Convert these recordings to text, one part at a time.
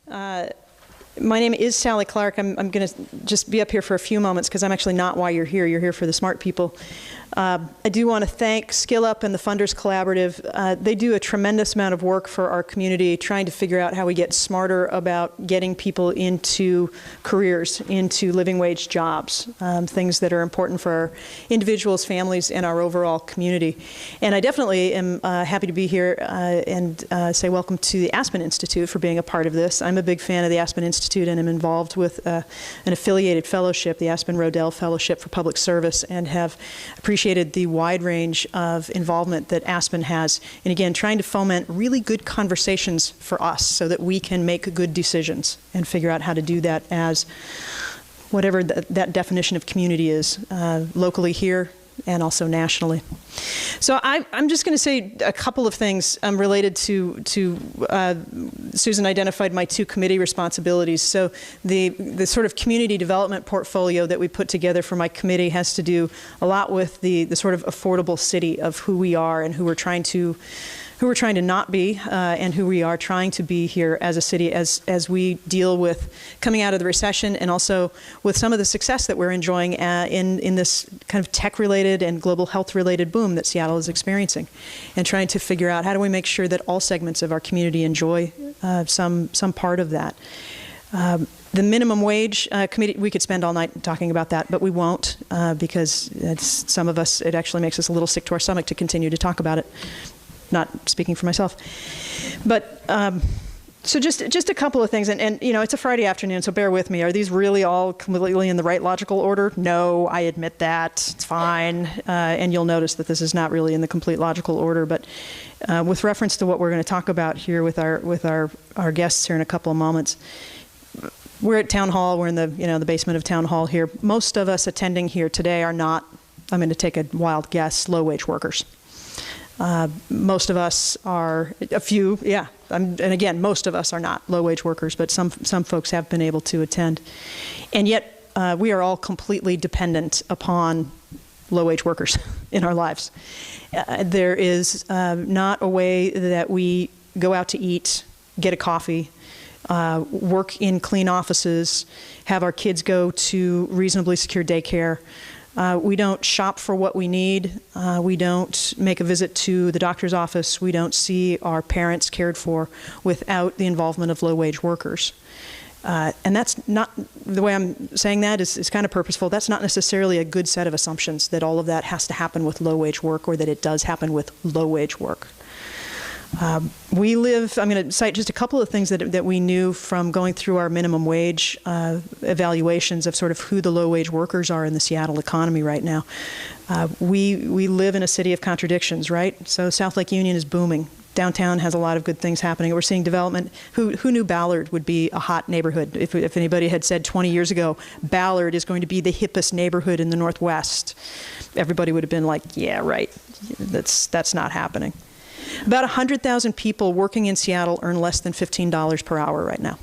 My name is Sally Clark. I'm going to just be up here for a few moments because I'm actually not why you're here. You're here for the smart people. I do want to thank SkillUp and the Funders Collaborative. They do a tremendous amount of work for our community, trying to figure out how we get smarter about getting people into careers, into living wage jobs, things that are important for our individuals, families, and our overall community. And I definitely am happy to be here and say welcome to the Aspen Institute for being a part of this. I'm a big fan of the Aspen Institute and am involved with an affiliated fellowship, the Aspen Rodell Fellowship for Public Service, and have appreciated the wide range of involvement that Aspen has, and again, trying to foment really good conversations for us so that we can make good decisions and figure out how to do that as whatever that definition of community is, locally here and also nationally. So I'm just going to say a couple of things related to Susan identified my two committee responsibilities. So the sort of community development portfolio that we put together for my committee has to do a lot with the sort of affordable city of who we are and who we're trying to not be, and who we are trying to be here as a city as we deal with coming out of the recession and also with some of the success that we're enjoying in this kind of tech-related and global health-related boom that Seattle is experiencing, and trying to figure out how do we make sure that all segments of our community enjoy some part of that. The minimum wage committee, we could spend all night talking about that, but we won't because some of us, it actually makes us a little sick to our stomach to continue to talk about it. Not speaking for myself. But so just a couple of things, and you know, it's a Friday afternoon, so bear with me. Are these really all completely in the right logical order? No, I admit that. It's fine. And you'll notice that this is not really in the complete logical order, but with reference to what we're going to talk about here with our guests here in a couple of moments, we're at Town Hall. We're in the basement of Town Hall here. Most of us attending here today are not, I'm going to take a wild guess, low-wage workers. Most of us are, a few, yeah, and again, most of us are not low-wage workers, but some folks have been able to attend. And yet, we are all completely dependent upon low-wage workers in our lives. There is not a way that we go out to eat, get a coffee, work in clean offices, have our kids go to reasonably secure daycare. We don't shop for what we need. We don't make a visit to the doctor's office. We don't see our parents cared for without the involvement of low-wage workers. And that's not, the way I'm saying that is kind of purposeful. That's not necessarily a good set of assumptions that all of that has to happen with low-wage work or that it does happen with low-wage work. We live, I'm going to cite just a couple of things that we knew from going through our minimum wage evaluations of sort of who the low-wage workers are in the Seattle economy right now. We live in a city of contradictions, right? So South Lake Union is booming. Downtown has a lot of good things happening. We're seeing development. Who knew Ballard would be a hot neighborhood? If anybody had said 20 years ago, Ballard is going to be the hippest neighborhood in the Northwest, everybody would have been like, yeah, right. That's not happening. About 100,000 people working in Seattle earn less than $15 per hour right now.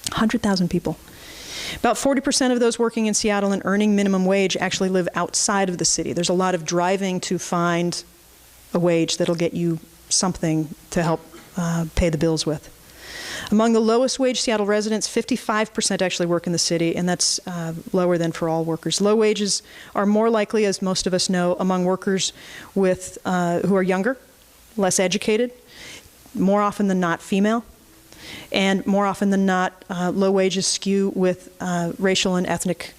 100,000 people. About 40% of those working in Seattle and earning minimum wage actually live outside of the city. There's a lot of driving to find a wage that'll get you something to help pay the bills with. Among the lowest wage Seattle residents, 55% actually work in the city, and that's lower than for all workers. Low wages are more likely, as most of us know, among workers with who are younger, less educated, more often than not female, and more often than not low wages skew with racial and ethnic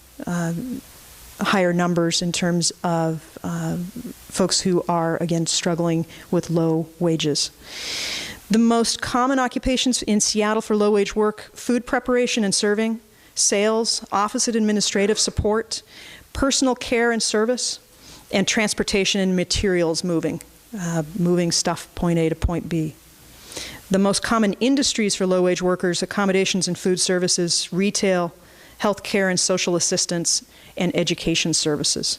higher numbers in terms of folks who are, again, struggling with low wages. The most common occupations in Seattle for low-wage work: food preparation and serving, sales, office and administrative support, personal care and service, and transportation and materials moving stuff point A to point B. The most common industries for low-wage workers: accommodations and food services, retail, healthcare and social assistance, and education services.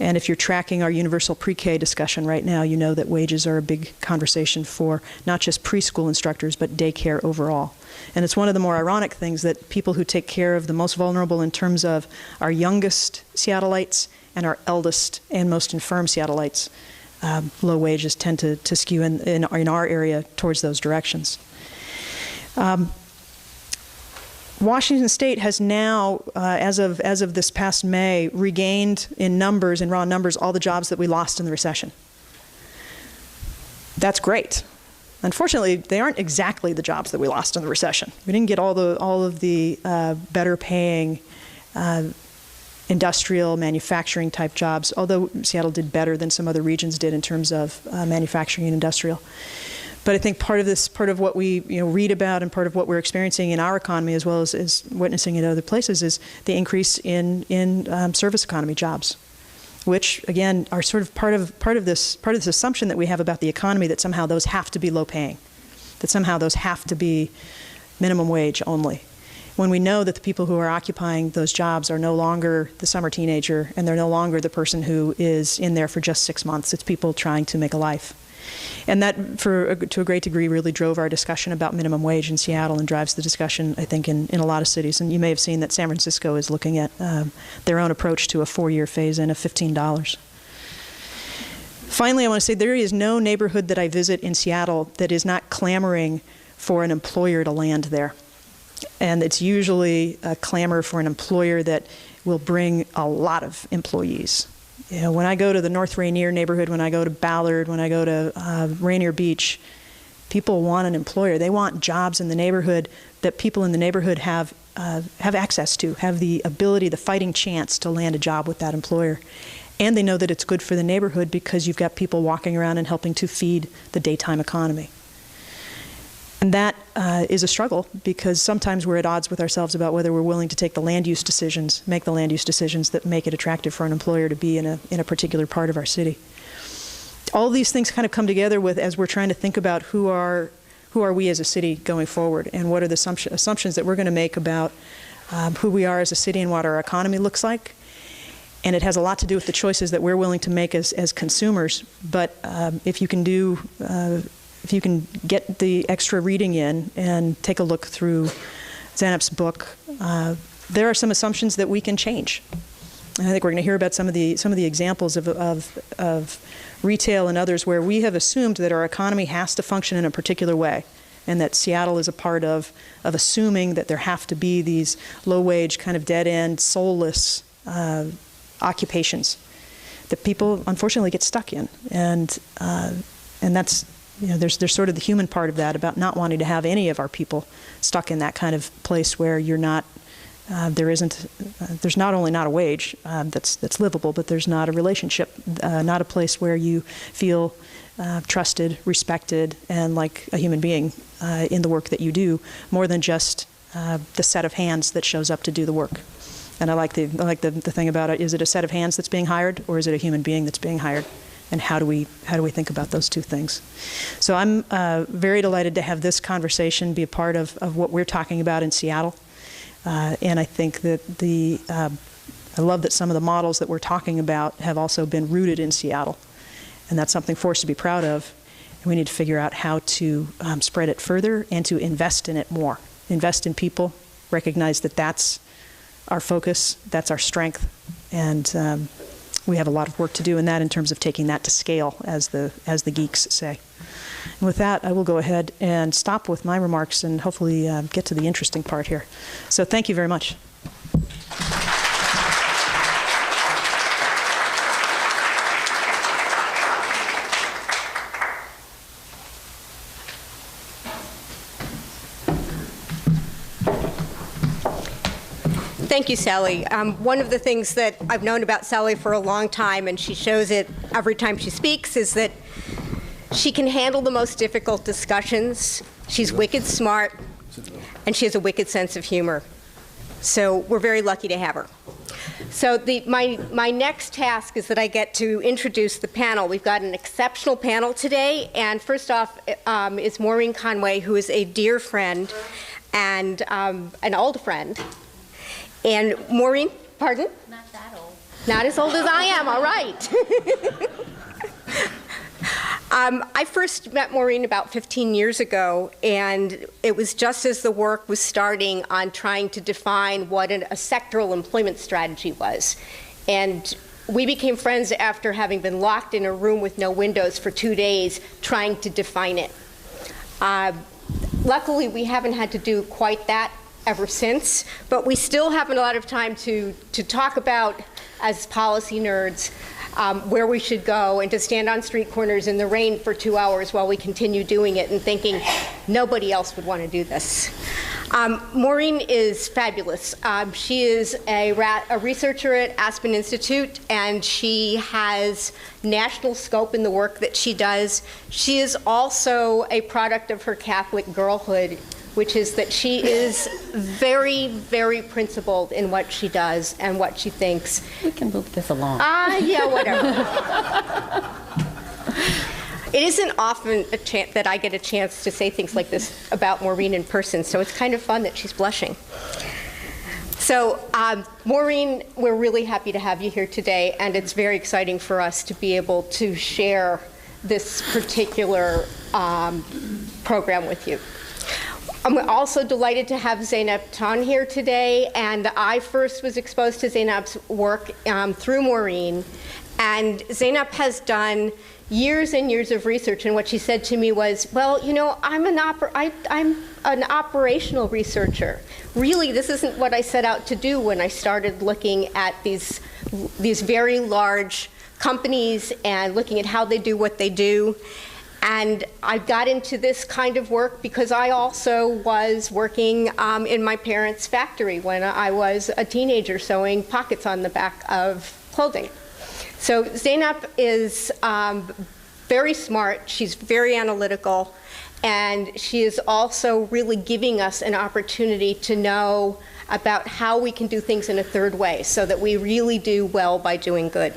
And if you're tracking our universal pre-K discussion right now, you know that wages are a big conversation for not just preschool instructors, but daycare overall. And it's one of the more ironic things that people who take care of the most vulnerable in terms of our youngest Seattleites and our eldest and most infirm Seattleites, low wages tend to skew in our area towards those directions. Washington State has now, as of this past May, regained in numbers, in raw numbers, all the jobs that we lost in the recession. That's great. Unfortunately, they aren't exactly the jobs that we lost in the recession. We didn't get all of the better paying industrial manufacturing type jobs, although Seattle did better than some other regions did in terms of manufacturing and industrial. But I think part of what we read about and part of what we're experiencing in our economy, as well as witnessing in other places, is the increase in service economy jobs, which again are sort of part of this assumption that we have about the economy, that somehow those have to be low paying, that somehow those have to be minimum wage only, when we know that the people who are occupying those jobs are no longer the summer teenager, and they're no longer the person who is in there for just 6 months. It's people trying to make a life. And that, to a great degree, really drove our discussion about minimum wage in Seattle and drives the discussion, I think, in a lot of cities. And you may have seen that San Francisco is looking at their own approach to a 4-year phase-in of $15. Finally, I want to say there is no neighborhood that I visit in Seattle that is not clamoring for an employer to land there. And it's usually a clamor for an employer that will bring a lot of employees. When I go to the North Rainier neighborhood, when I go to Ballard, when I go to Rainier Beach, people want an employer. They want jobs in the neighborhood that people in the neighborhood have access to, have the ability, the fighting chance to land a job with that employer. And they know that it's good for the neighborhood because you've got people walking around and helping to feed the daytime economy. And that is a struggle, because sometimes we're at odds with ourselves about whether we're willing to take the land use decisions, make the land use decisions that make it attractive for an employer to be in a particular part of our city. All of these things kind of come together as we're trying to think about who are we as a city going forward, and what are the assumptions that we're going to make about who we are as a city and what our economy looks like. And it has a lot to do with the choices that we're willing to make as consumers. But if you can get the extra reading in and take a look through Zeynep's book, there are some assumptions that we can change. And I think we're going to hear about some of the examples of retail and others where we have assumed that our economy has to function in a particular way, and that Seattle is a part of assuming that there have to be these low-wage, kind of dead-end, soulless occupations that people unfortunately get stuck in, and that's. There's sort of the human part of that, about not wanting to have any of our people stuck in that kind of place where you're not, there's not only not a wage that's livable, but there's not a relationship, not a place where you feel trusted, respected, and like a human being in the work that you do, more than just the set of hands that shows up to do the work. And I like the thing about it: is it a set of hands that's being hired, or is it a human being that's being hired? And how do we think about those two things? So I'm very delighted to have this conversation be a part of what we're talking about in Seattle. And I think that I love that some of the models that we're talking about have also been rooted in Seattle. And that's something for us to be proud of. And we need to figure out how to spread it further and to invest in it more. Invest in people, recognize that that's our focus, that's our strength. And we have a lot of work to do in that, in terms of taking that to scale, as the geeks say. And with that, I will go ahead and stop with my remarks and hopefully get to the interesting part here. So thank you very much. Thank you, Sally. One of the things that I've known about Sally for a long time, and she shows it every time she speaks, is that she can handle the most difficult discussions. She's wicked smart, and she has a wicked sense of humor. So we're very lucky to have her. So my next task is that I get to introduce the panel. We've got an exceptional panel today, and first off is Maureen Conway, who is a dear friend and an old friend. And Maureen, pardon? Not that old. Not as old as I am, all right. I first met Maureen about 15 years ago, and it was just as the work was starting on trying to define what a sectoral employment strategy was. And we became friends after having been locked in a room with no windows for 2 days trying to define it. Luckily, we haven't had to do quite that ever since, but we still have a lot of time to talk about, as policy nerds, where we should go, and to stand on street corners in the rain for 2 hours while we continue doing it and thinking nobody else would want to do this. Maureen is fabulous. She is a researcher at Aspen Institute, and she has national scope in the work that she does. She is also a product of her Catholic girlhood, which is that she is very, very principled in what she does and what she thinks. We can move this along. Yeah, whatever. It isn't often that I get a chance to say things like this about Maureen in person, so it's kind of fun that she's blushing. So, Maureen, we're really happy to have you here today, and it's very exciting for us to be able to share this particular program with you. I'm also delighted to have Zeynep Ton here today, and I first was exposed to Zeynep's work through Maureen, and Zeynep has done years and years of research, and what she said to me was, well, you know, I'm an operational researcher. Really, this isn't what I set out to do when I started looking at these very large companies and looking at how they do what they do. And I got into this kind of work because I also was working in my parents' factory when I was a teenager, sewing pockets on the back of clothing. So Zeynep is very smart, she's very analytical, and she is also really giving us an opportunity to know about how we can do things in a third way so that we really do well by doing good.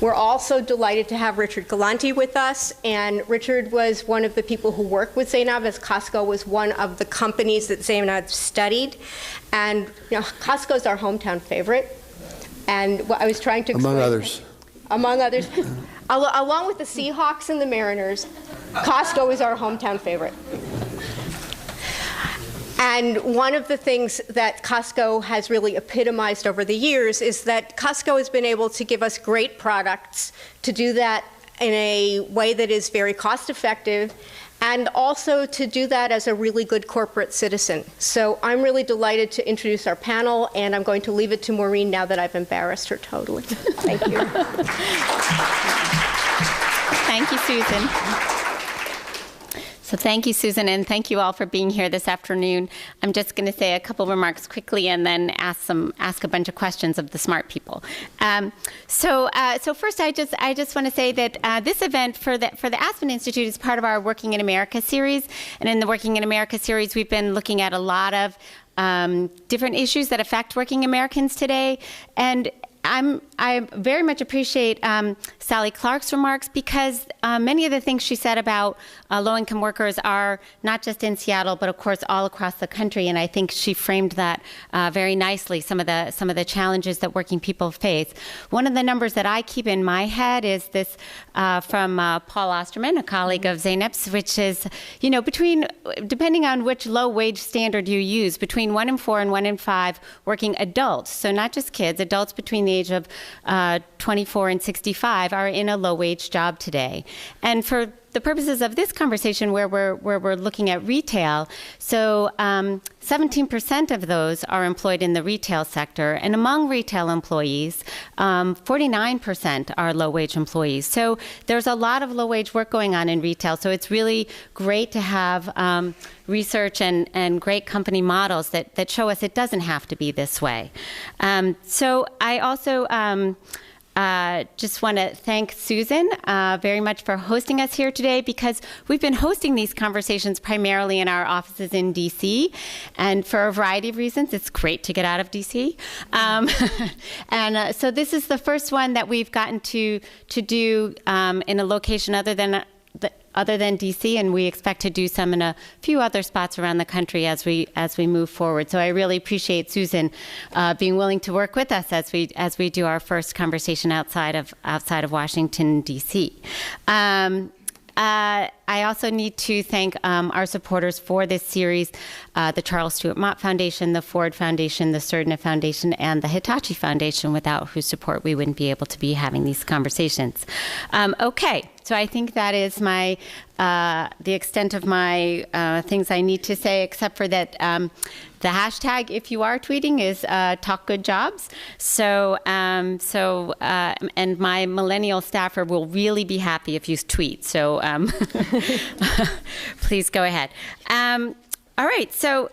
We're also delighted to have Richard Galanti with us, and Richard was one of the people who worked with Zeynep, as Costco was one of the companies that Zeynep studied. And you know, Costco's our hometown favorite, and I was trying to explain— Among others. Along with the Seahawks and the Mariners, Costco is our hometown favorite. And one of the things that Costco has really epitomized over the years is that Costco has been able to give us great products, to do that in a way that is very cost effective, and also to do that as a really good corporate citizen. So I'm really delighted to introduce our panel, and I'm going to leave it to Maureen now that I've embarrassed her totally. Thank you. Thank you, Susan. So thank you, Susan, and thank you all for being here this afternoon. I'm just going to say a couple remarks quickly and then ask a bunch of questions of the smart people. So first, I just want to say that this event for the Aspen Institute is part of our Working in America series, and in the Working in America series, we've been looking at a lot of different issues that affect working Americans today, and I very much appreciate Sally Clark's remarks, because many of the things she said about low-income workers are not just in Seattle, but of course all across the country. And I think she framed that very nicely. Some of the challenges that working people face. One of the numbers that I keep in my head is this from Paul Osterman, a colleague of Zeynep's, which is, you know, depending on which low-wage standard you use, between 1 in 4 and 1 in 5 working adults. So not just kids, adults between the age of 24 and 65 are in a low-wage job today. And for the purposes of this conversation, where we're looking at retail, so 17% of those are employed in the retail sector, and among retail employees, 49% are low-wage employees. So there's a lot of low-wage work going on in retail. So it's really great to have research and great company models that show us it doesn't have to be this way. So I also just want to thank Susan very much for hosting us here today, because we've been hosting these conversations primarily in our offices in DC, and for a variety of reasons, it's great to get out of DC. So this is the first one that we've gotten to do in a location other than DC, and we expect to do some in a few other spots around the country as we move forward. So I really appreciate Susan being willing to work with us as we do our first conversation outside of Washington, DC. I also need to thank our supporters for this series, the Charles Stewart Mott Foundation, the Ford Foundation, the Surdna Foundation, and the Hitachi Foundation, without whose support we wouldn't be able to be having these conversations. Okay, so I think that is my the extent of my things I need to say, except for that the hashtag, if you are tweeting, is #TalkGoodJobs. So, and my millennial staffer will really be happy if you tweet. So please go ahead. All right, so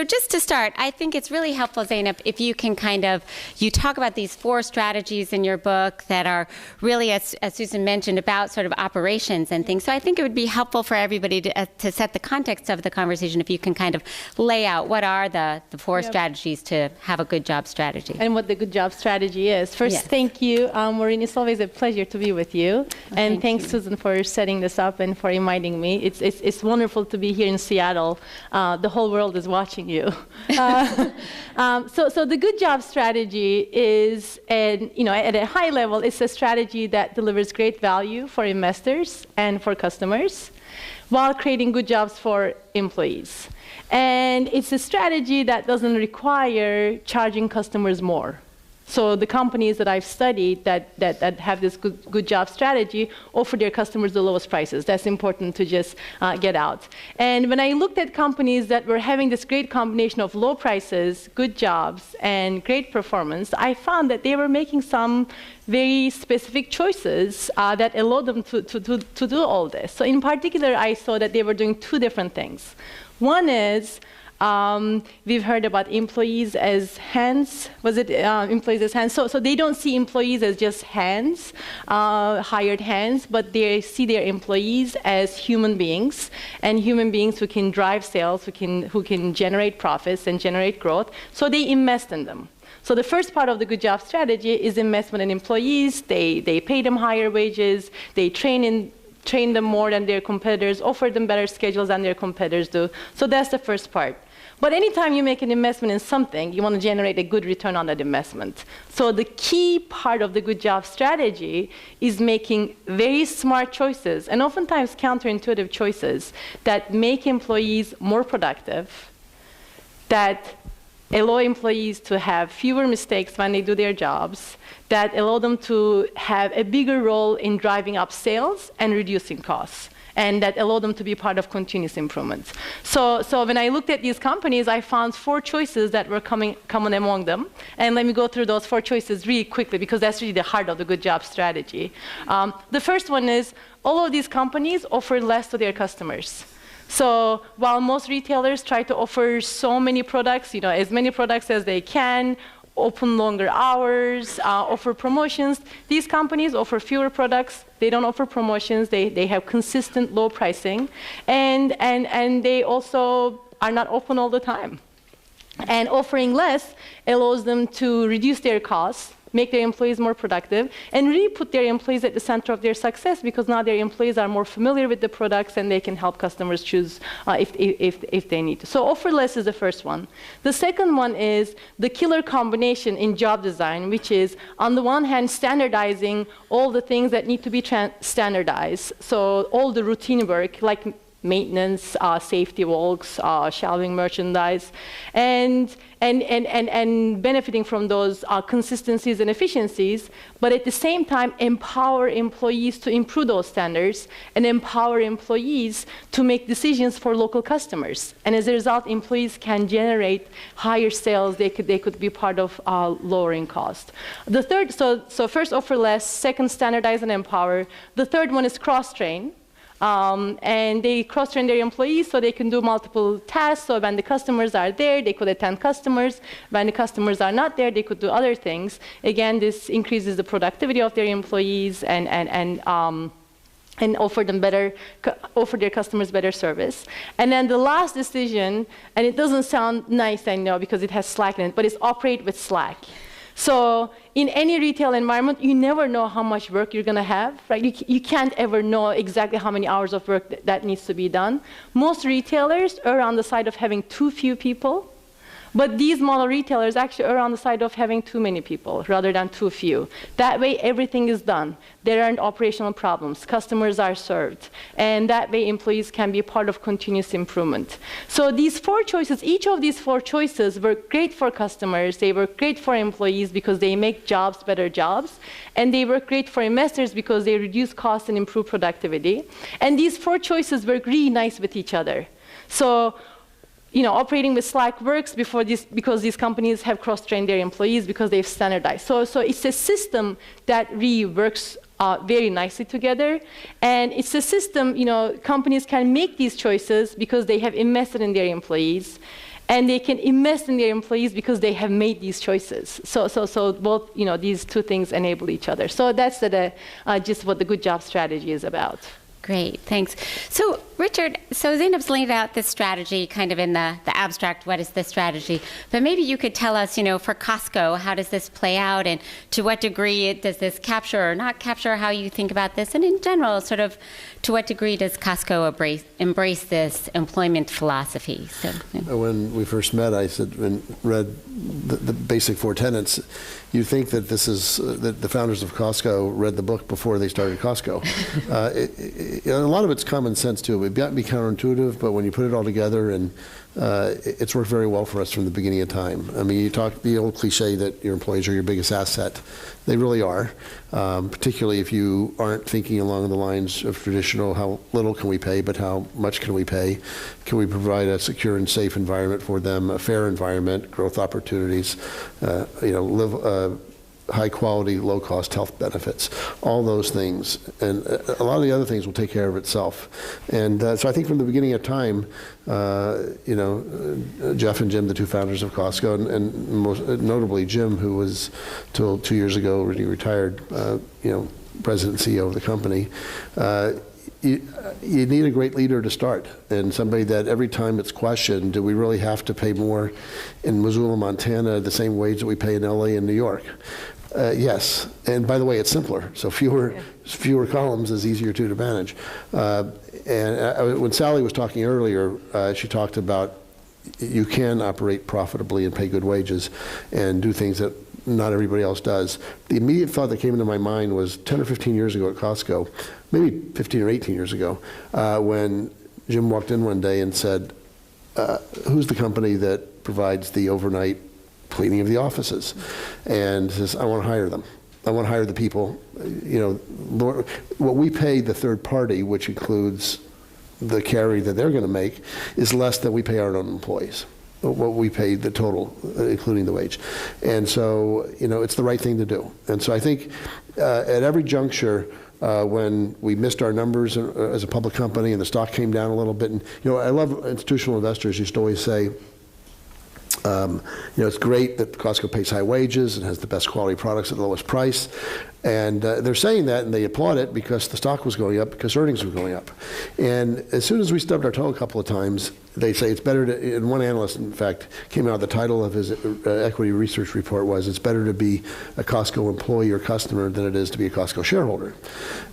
just to start, I think it's really helpful, Zeynep, if you can you talk about these 4 strategies in your book that are really, as Susan mentioned, about sort of operations and things. So I think it would be helpful for everybody to set the context of the conversation if you can kind of lay out what are the 4 strategies to have a good job strategy. And what the good job strategy is. First, thank you, Maureen. It's always a pleasure to be with you. And thanks, Susan, for setting this up and for inviting me. It's wonderful to be here in Seattle. The whole world is watching you. So the good job strategy is, at a high level, it's a strategy that delivers great value for investors and for customers while creating good jobs for employees. And it's a strategy that doesn't require charging customers more. So the companies that I've studied that have this good job strategy offer their customers the lowest prices. That's important to just get out. And when I looked at companies that were having this great combination of low prices, good jobs, and great performance, I found that they were making some very specific choices that allowed them to do all this. So in particular, I saw that they were doing 2 different things. One is, we've heard about employees as hands. Was it employees as hands? So they don't see employees as just hands, hired hands, but they see their employees as human beings, and human beings who can drive sales, who can generate profits and generate growth. So they invest in them. So the first part of the good job strategy is investment in employees. They pay them higher wages. They train them more than their competitors, offer them better schedules than their competitors do. So that's the first part. But anytime you make an investment in something, you want to generate a good return on that investment. So the key part of the good job strategy is making very smart choices, and oftentimes counterintuitive choices, that make employees more productive, that allow employees to have fewer mistakes when they do their jobs, that allow them to have a bigger role in driving up sales and reducing costs, and that allow them to be part of continuous improvement. So when I looked at these companies, I found 4 choices that were common among them. And let me go through those 4 choices really quickly, because that's really the heart of the good job strategy. The first one is, all of these companies offer less to their customers. So while most retailers try to offer so many products, as many products as they can, open longer hours, offer promotions, these companies offer fewer products. They don't offer promotions. They have consistent low pricing, and they also are not open all the time. And offering less allows them to reduce their costs, make their employees more productive, and really put their employees at the center of their success, because now their employees are more familiar with the products and they can help customers choose if they need to. So offer less is the first one. The second one is the killer combination in job design, which is, on the one hand, standardizing all the things that need to be standardized. So all the routine work, like maintenance, safety walks, shelving merchandise, and benefiting from those consistencies and efficiencies, but at the same time empower employees to improve those standards and empower employees to make decisions for local customers. And as a result, employees can generate higher sales. They could be part of lowering cost. The third, so first, offer less. Second, standardize and empower. The third one is cross-train. And they cross-train their employees so they can do multiple tasks. So when the customers are there, they could attend customers. When the customers are not there, they could do other things. Again, this increases the productivity of their employees and offer their customers better service. And then the last decision, and it doesn't sound nice, I know, because it has Slack in it, but it's operate with Slack. So in any retail environment, you never know how much work you're going to have, right? You can't ever know exactly how many hours of work that needs to be done. Most retailers are on the side of having too few people, But these model retailers actually are on the side of having too many people rather than too few. That way, everything is done. There aren't operational problems. Customers are served. And that way, employees can be part of continuous improvement. So these 4 choices, each of these 4 choices work great for customers. They work great for employees because they make jobs better jobs. And they work great for investors because they reduce costs and improve productivity. And these 4 choices work really nice with each other. So, operating with Slack works because these companies have cross-trained their employees because they've standardized. So it's a system that really works very nicely together. And it's a system, companies can make these choices because they have invested in their employees. And they can invest in their employees because they have made these choices. So both, these 2 things enable each other. So that's just what the good job strategy is about. Great, thanks. So, Richard, Zeynep's laid out this strategy kind of in the abstract, what is this strategy? But maybe you could tell us, for Costco, how does this play out, and to what degree does this capture or not capture how you think about this? And in general, sort of, to what degree does Costco embrace this employment philosophy? So, When we first met, I said, and read the basic 4 tenets, you think that this is, that the founders of Costco read the book before they started Costco. A lot of it's common sense too. We've got to be counterintuitive, but when you put it all together, and it's worked very well for us from the beginning of time. I mean, you talk the old cliche that your employees are your biggest asset. They really are, particularly if you aren't thinking along the lines of traditional, how little can we pay, but how much can we pay? Can we provide a secure and safe environment for them, a fair environment, growth opportunities, live high quality, low cost health benefits, all those things. And a lot of the other things will take care of itself. And so I think from the beginning of time, Jeff and Jim, the 2 founders of Costco, and most notably Jim, who was till 2 years ago already retired, president and CEO of the company, you need a great leader to start, and somebody that every time it's questioned, do we really have to pay more in Missoula, Montana, the same wage that we pay in LA and New York? Yes, and by the way, it's simpler. So fewer columns is easier to manage. When Sally was talking earlier, she talked about you can operate profitably and pay good wages and do things that not everybody else does. The immediate thought that came into my mind was 10 or 15 years ago at Costco, maybe 15 or 18 years ago, when Jim walked in one day and said, who's the company that provides the overnight cleaning of the offices? And says, I want to hire them. I want to hire the people. What we pay the third party, which includes the carry that they're going to make, is less than we pay our own employees. What we pay the total, including the wage. And so, it's the right thing to do. And so I think at every juncture, when we missed our numbers as a public company and the stock came down a little bit, and I love institutional investors used to always say, it's great that Costco pays high wages and has the best quality products at the lowest price. And they're saying that, and they applaud it because the stock was going up, because earnings were going up. And as soon as we stubbed our toe a couple of times, they say it's better to, and one analyst, in fact, came out, the title of his equity research report was, it's better to be a Costco employee or customer than it is to be a Costco shareholder.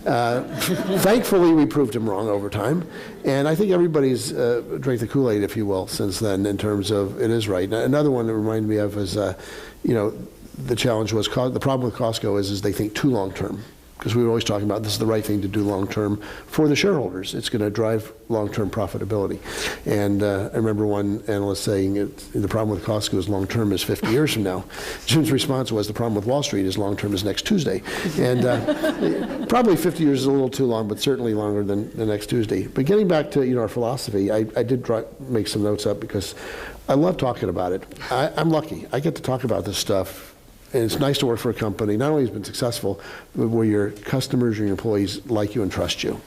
Thankfully, we proved him wrong over time. And I think everybody's drank the Kool-Aid, if you will, since then, in terms of it is right. Another one that reminded me of is, the challenge was, the problem with Costco is they think too long-term. Because we were always talking about this is the right thing to do long-term for the shareholders. It's going to drive long-term profitability. And I remember one analyst saying the problem with Costco is long-term is 50 years from now. Jim's response was the problem with Wall Street is long-term is next Tuesday. And probably 50 years is a little too long, but certainly longer than the next Tuesday. But getting back to our philosophy, I did make some notes up because I love talking about it. I'm lucky. I get to talk about this stuff. And it's nice to work for a company, not only has been successful, but where your customers or your employees like you and trust you.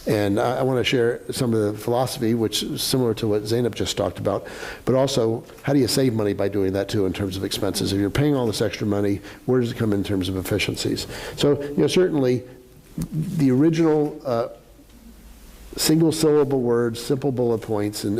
And I want to share some of the philosophy, which is similar to what Zeynep just talked about, but also how do you save money by doing that too in terms of expenses? If you're paying all this extra money, where does it come in terms of efficiencies? So certainly the original single syllable words, simple bullet points, and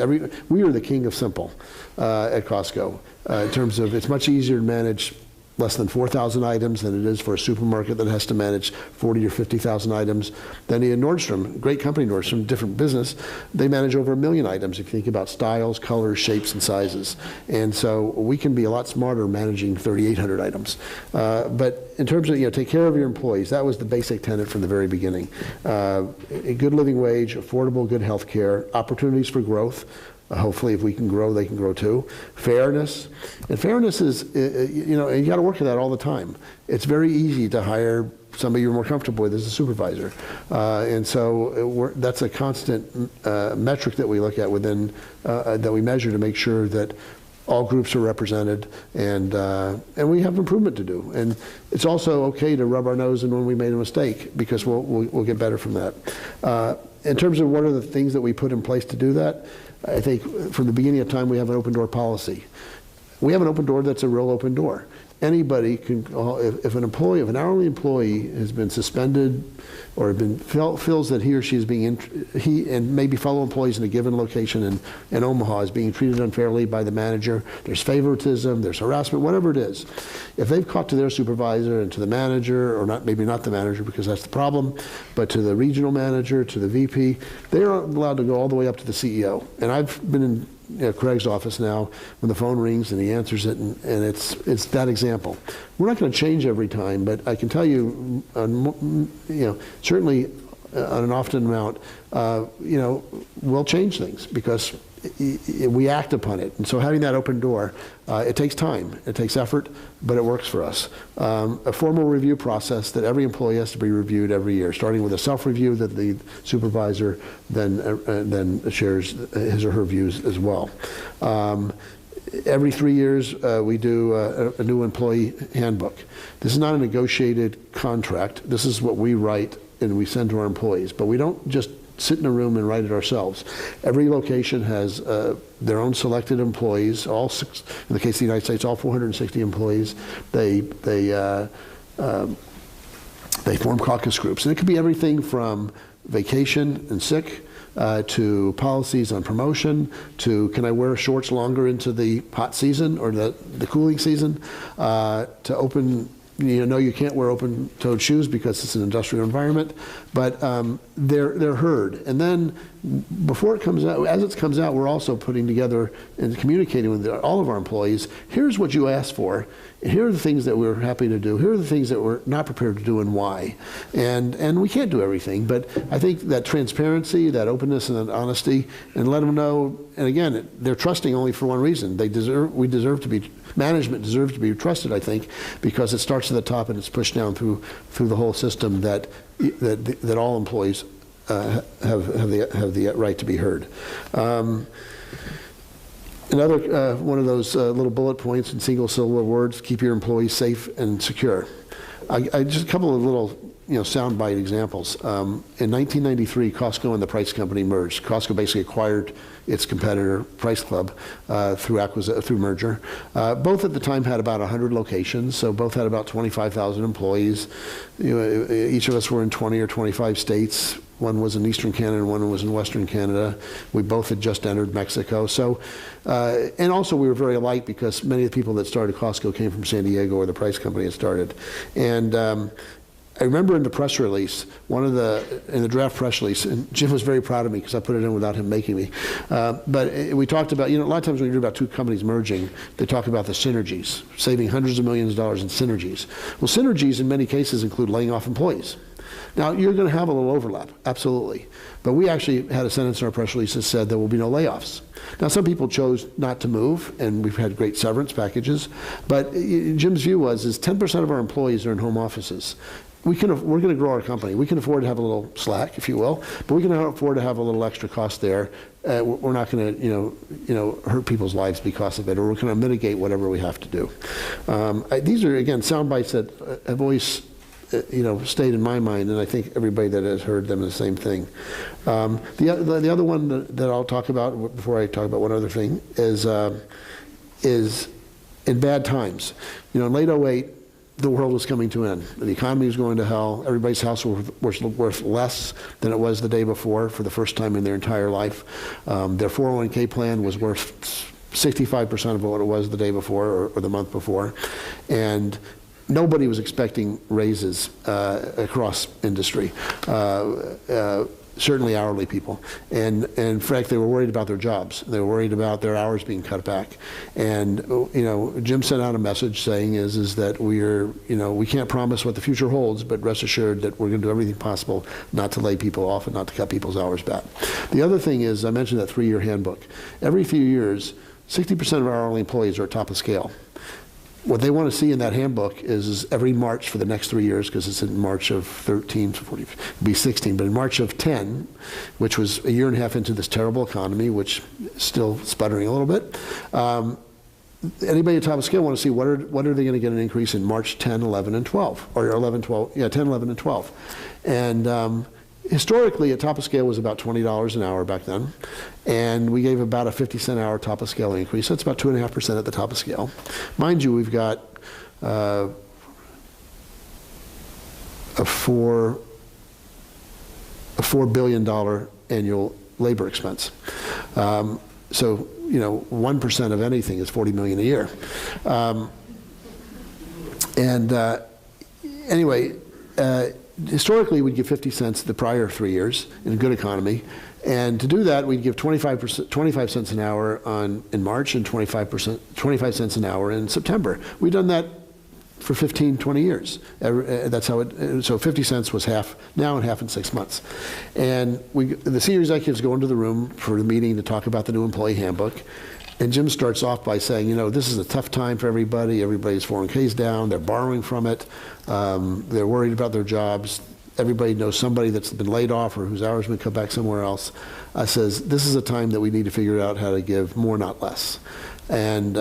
we are the king of simple at Costco in terms of it's much easier to manage less than 4,000 items than it is for a supermarket that has to manage 40 or 50,000 items. Then in Nordstrom, great company Nordstrom, different business, they manage over 1 million items if you think about styles, colors, shapes, and sizes. And so we can be a lot smarter managing 3,800 items. But in terms of, take care of your employees, that was the basic tenet from the very beginning. A good living wage, affordable, good health care, opportunities for growth. Hopefully, if we can grow, they can grow too. Fairness. And fairness is, and you got to work at that all the time. It's very easy to hire somebody you're more comfortable with as a supervisor. And so that's a constant metric that we look at within, that we measure to make sure that all groups are represented, and we have improvement to do. And it's also okay to rub our nose in when we made a mistake, because we'll get better from that. In terms of what are the things that we put in place to do that, I think from the beginning of time we have an open door policy. We have an open door that's a real open door. Anybody can, if an hourly employee has been suspended or feels that he or she is he and maybe fellow employees in a given location in Omaha is being treated unfairly by the manager, there's favoritism, there's harassment, whatever it is. If they've caught to their supervisor and to the manager, or maybe not the manager because that's the problem, but to the regional manager, to the VP, they're allowed to go all the way up to the CEO. And I've been in Craig's office now when the phone rings and he answers it, and it's that example. We're not going to change every time, but I can tell you, certainly on an often amount, we'll change things because we act upon it. And so having that open door, it takes time, it takes effort, but it works for us. A formal review process that every employee has to be reviewed every year, starting with a self-review that the supervisor then shares his or her views as well. Every 3 years, we do a new employee handbook. This is not a negotiated contract. This is what we write and we send to our employees. But we don't just sit in a room and write it ourselves. Every location has their own selected employees. All six, in the case of the United States, all 460 employees. They form caucus groups, and it could be everything from vacation and sick to policies on promotion, to can I wear shorts longer into the hot season or the cooling season, to open, you can't wear open-toed shoes because it's an industrial environment, but they're heard. And then before it comes out, as it comes out, we're also putting together and communicating with all of our employees, here's what you asked for, here are the things that we're happy to do, here are the things that we're not prepared to do and why. And we can't do everything, but I think that transparency, that openness and that honesty, and let them know, and again, they're trusting only for one reason. Management deserves to be trusted, I think, because it starts at the top and it's pushed down through the whole system that all employees have the right to be heard. Another one of those little bullet points in single syllable words: keep your employees safe and secure. Just a couple of little soundbite examples. In 1993, Costco and the Price Company merged. Costco basically acquired its competitor, Price Club, through merger. Both at the time had about 100 locations, so both had about 25,000 employees. Each of us were in 20 or 25 states. One was in Eastern Canada and one was in Western Canada. We both had just entered Mexico. So, and also we were very alike because many of the people that started Costco came from San Diego, where the Price Company had started. And I remember in the press release, in the draft press release, and Jim was very proud of me because I put it in without him making me. But we talked about, a lot of times when you hear about two companies merging, they talk about the synergies, saving hundreds of millions of dollars in synergies. Well, synergies in many cases include laying off employees. Now, you're going to have a little overlap, absolutely. But we actually had a sentence in our press release that said there will be no layoffs. Now, some people chose not to move, and we've had great severance packages. But Jim's view was 10% of our employees are in home offices. We're going to grow our company. We can afford to have a little slack, if you will, but we can afford to have a little extra cost there. We're not going to, hurt people's lives because of it, or we're going to mitigate whatever we have to do. These are, again, sound bites that have always stayed in my mind, and I think everybody that has heard them is the same thing. The other one that I'll talk about before I talk about one other thing is in bad times. In late 2008, the world was coming to an end. The economy was going to hell. Everybody's house was worth less than it was the day before for the first time in their entire life. Their 401k plan was worth 65% of what it was the day before or the month before. And nobody was expecting raises across industry. Certainly hourly people. And in fact, they were worried about their jobs. They were worried about their hours being cut back. And, Jim sent out a message saying is that we can't promise what the future holds, but rest assured that we're going to do everything possible not to lay people off and not to cut people's hours back. The other thing is, I mentioned that 3-year handbook. Every few years, 60% of our hourly employees are at top of scale. What they want to see in that handbook is every March for the next 3 years, because it's in March of 13, 40, be 16, but in March of 10, which was a year and a half into this terrible economy, which is still sputtering a little bit, anybody at top of scale want to see what are they going to get an increase in March 10, 11, and 12, or 11, 12, 10, 11, and 12. And historically, a top of scale was about $20 an hour back then, and we gave about a 50-cent hour top of scale increase. So it's about 2.5% at the top of scale. Mind you, we've got a $4 billion annual labor expense. So 1% of anything is $40 million a year. Anyway. Historically, we'd give 50 cents the prior 3 years in a good economy. And to do that, we'd give 25 cents an hour in March and 25 cents an hour in September. We've done that for 15, 20 years. That's how so 50 cents was half now and half in 6 months. And the senior executives go into the room for the meeting to talk about the new employee handbook. And Jim starts off by saying, this is a tough time for everybody. Everybody's 401k's down. They're borrowing from it. They're worried about their jobs. Everybody knows somebody that's been laid off or whose hours may come back somewhere else. I says, this is a time that we need to figure out how to give more, not less. And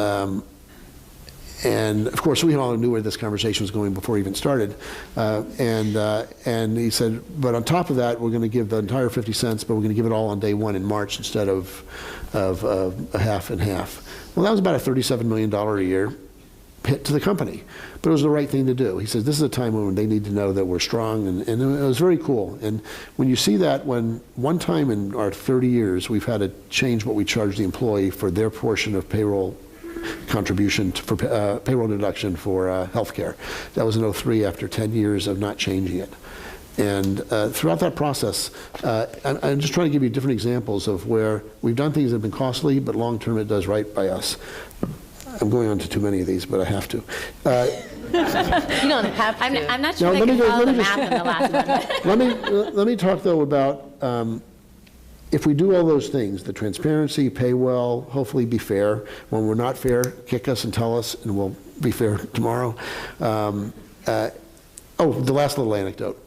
of course, we all knew where this conversation was going before it even started. And he said, but on top of that, we're going to give the entire 50 cents, but we're going to give it all on day one in March instead of a half and half. Well, that was about a $37 million a year hit to the company, but it was the right thing to do. He says, this is a time when they need to know that we're strong, and it was very cool. And when you see that, when one time in our 30 years, we've had to change what we charge the employee for their portion of payroll contribution for payroll deduction for health care. That was in 2003 after 10 years of not changing it. And throughout that process, I'm just trying to give you different examples of where we've done things that have been costly, but long term it does right by us. I'm going on to too many of these, but I have to. You don't have to. I'm not sure I can follow the math in the last one. Let me talk, though, about if we do all those things, the transparency, pay well, hopefully be fair. When we're not fair, kick us and tell us, and we'll be fair tomorrow. The last little anecdote.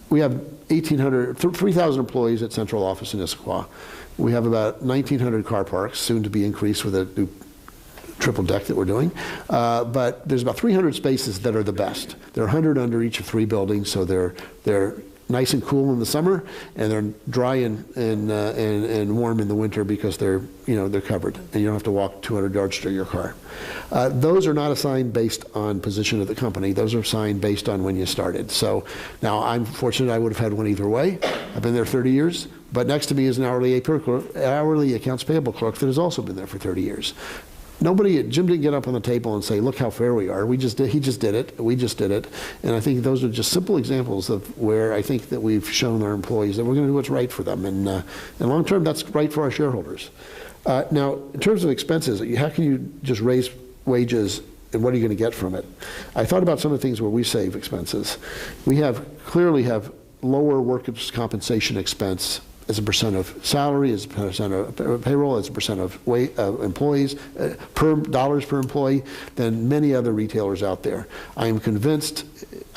We have 3,000 employees at central office in Issaquah. We have about 1,900 car parks, soon to be increased with a new triple deck that we're doing. But there's about 300 spaces that are the best. There are 100 under each of 3 buildings, so they're nice and cool in the summer, and they're dry and warm in the winter because they're covered, and you don't have to walk 200 yards to your car. Those are not assigned based on position of the company. Those are assigned based on when you started. So now I'm fortunate I would have had one either way. I've been there 30 years, but next to me is an hourly accounts payable clerk that has also been there for 30 years. Jim didn't get up on the table and say, look how fair we are. He just did it. We just did it. And I think those are just simple examples of where I think that we've shown our employees that we're going to do what's right for them. And long term, that's right for our shareholders. Now, in terms of expenses, how can you just raise wages and what are you going to get from it? I thought about some of the things where we save expenses. We clearly have lower workers' compensation expense as a percent of salary, as a percent of payroll, as a percent of employees, dollars per employee, than many other retailers out there. I am convinced,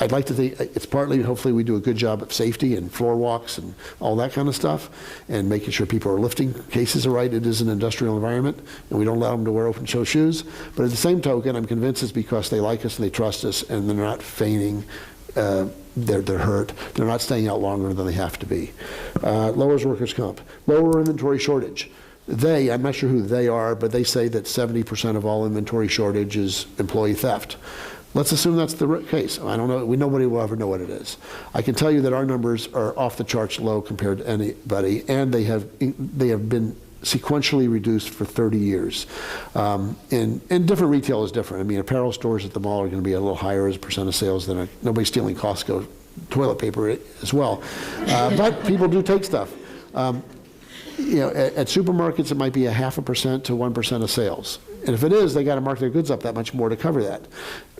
I'd like to think it's partly, hopefully we do a good job of safety and floor walks and all that kind of stuff, and making sure people are lifting cases are right. It is an industrial environment, and we don't allow them to wear open-toe shoes. But at the same token, I'm convinced it's because they like us and they trust us, and they're not feigning they're hurt. They're not staying out longer than they have to be. Lowers workers' comp. Lower inventory shortage. I'm not sure who they are, but they say that 70% of all inventory shortage is employee theft. Let's assume that's the case. I don't know. Nobody will ever know what it is. I can tell you that our numbers are off the charts low compared to anybody, and they have been sequentially reduced for 30 years. And different retail is different. I mean, apparel stores at the mall are going to be a little higher as a percent of sales than nobody's stealing Costco toilet paper as well. But people do take stuff. You know, at supermarkets, it might be 0.5% to 1% of sales. And if it is, they got to mark their goods up that much more to cover that.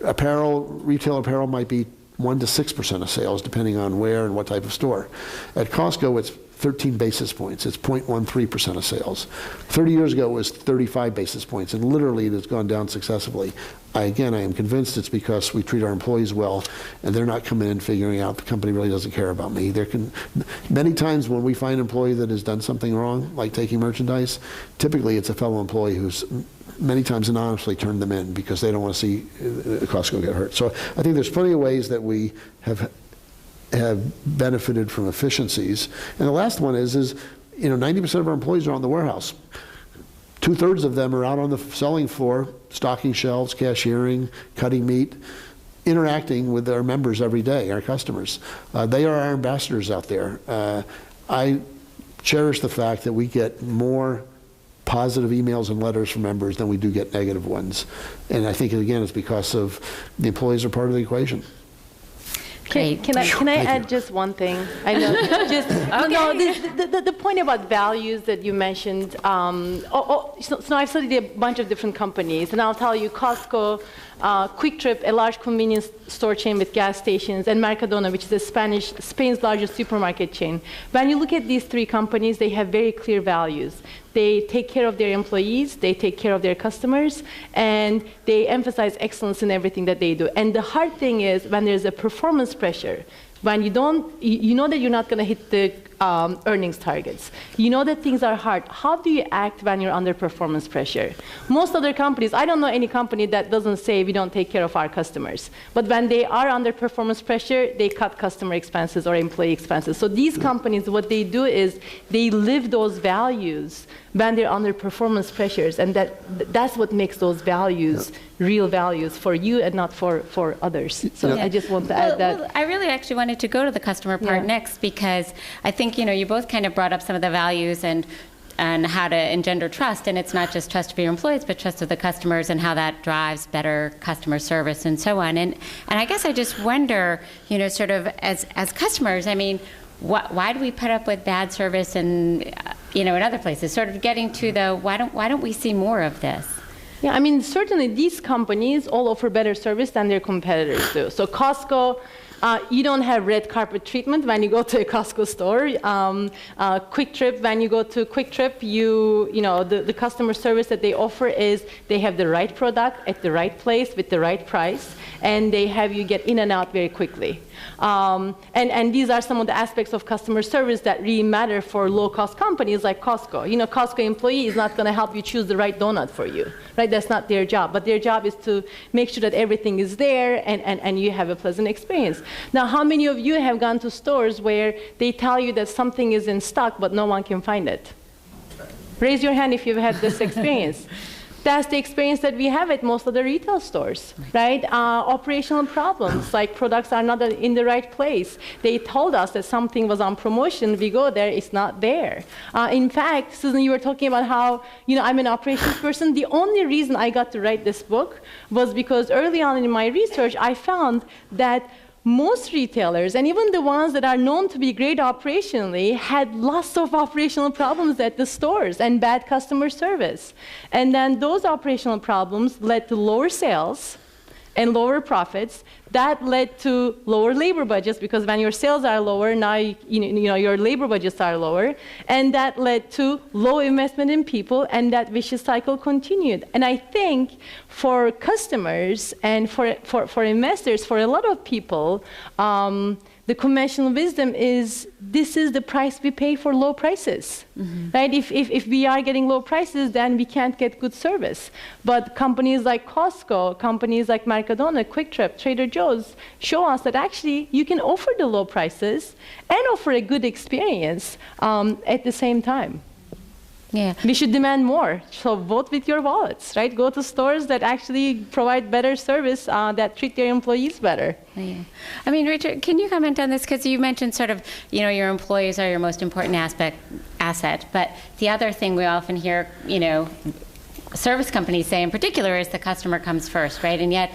Retail apparel might be 1 to 6% of sales, depending on where and what type of store. At Costco, it's 13 basis points. It's 0.13% of sales. 30 years ago, it was 35 basis points, and literally it has gone down successively. Again, I am convinced it's because we treat our employees well, and they're not coming in figuring out the company really doesn't care about me. Many times when we find an employee that has done something wrong, like taking merchandise, typically it's a fellow employee who's many times anonymously turned them in because they don't want to see Costco get hurt. So I think there's plenty of ways that we have benefited from efficiencies. And the last one is 90% of our employees are on the warehouse. 2/3 of them are out on the selling floor, stocking shelves, cashiering, cutting meat, interacting with our members every day, our customers. They are our ambassadors out there. I cherish the fact that we get more positive emails and letters from members than we do get negative ones. And I think, again, it's because of the employees are part of the equation. Great. Can I add just one thing? I know. The point about values that you mentioned. So I've studied a bunch of different companies, and I'll tell you, Costco, Quick Trip, a large convenience store chain with gas stations, and Mercadona, which is Spain's largest supermarket chain. When you look at these three companies, they have very clear values. They take care of their employees, they take care of their customers, and they emphasize excellence in everything that they do. And the hard thing is when there's a performance pressure, when you know that you're not going to hit the earnings targets. You know that things are hard. How do you act when you're under performance pressure? Most other companies, I don't know any company that doesn't say we don't take care of our customers. But when they are under performance pressure, they cut customer expenses or employee expenses. So these companies, what they do is they live those values when they're under performance pressures, and that's what makes those values real values for you and not for others. So I just want to add that. Well, I really actually wanted to go to the customer part next, because I think you both kind of brought up some of the values and how to engender trust, and it's not just trust of your employees, but trust of the customers, and how that drives better customer service and so on. And I guess I just wonder, sort of as customers, I mean, why do we put up with bad service and in other places? Sort of getting to the why don't we see more of this? Yeah, I mean, certainly these companies all offer better service than their competitors do. So Costco, you don't have red carpet treatment when you go to a Costco store. Quick Trip, when you go to Quick Trip, the customer service that they offer is they have the right product at the right place with the right price, and they have you get in and out very quickly. And these are some of the aspects of customer service that really matter for low-cost companies like Costco. Costco employee is not going to help you choose the right donut for you, right? That's not their job. But their job is to make sure that everything is there and you have a pleasant experience. Now, how many of you have gone to stores where they tell you that something is in stock but no one can find it? Raise your hand if you've had this experience. That's the experience that we have at most of the retail stores, right? Operational problems, like products are not in the right place. They told us that something was on promotion. We go there, it's not there. In fact, Susan, you were talking about how, I'm an operations person. The only reason I got to write this book was because early on in my research, I found that most retailers, and even the ones that are known to be great operationally, had lots of operational problems at the stores and bad customer service. And then those operational problems led to lower sales and lower profits. That led to lower labor budgets, because when your sales are lower, now your labor budgets are lower. And that led to low investment in people, and that vicious cycle continued. And I think for customers and for investors, for a lot of people, the conventional wisdom is this is the price we pay for low prices, right? If we are getting low prices, then we can't get good service. But companies like Costco, companies like Mercadona, Quick Trip, Trader Joe's show us that actually you can offer the low prices and offer a good experience at the same time. Yeah. We should demand more. So vote with your wallets, right? Go to stores that actually provide better service, that treat their employees better. Yeah. I mean, Richard, can you comment on this? Because you mentioned sort of, your employees are your most important asset. But the other thing we often hear, service companies say in particular is the customer comes first, right? And yet,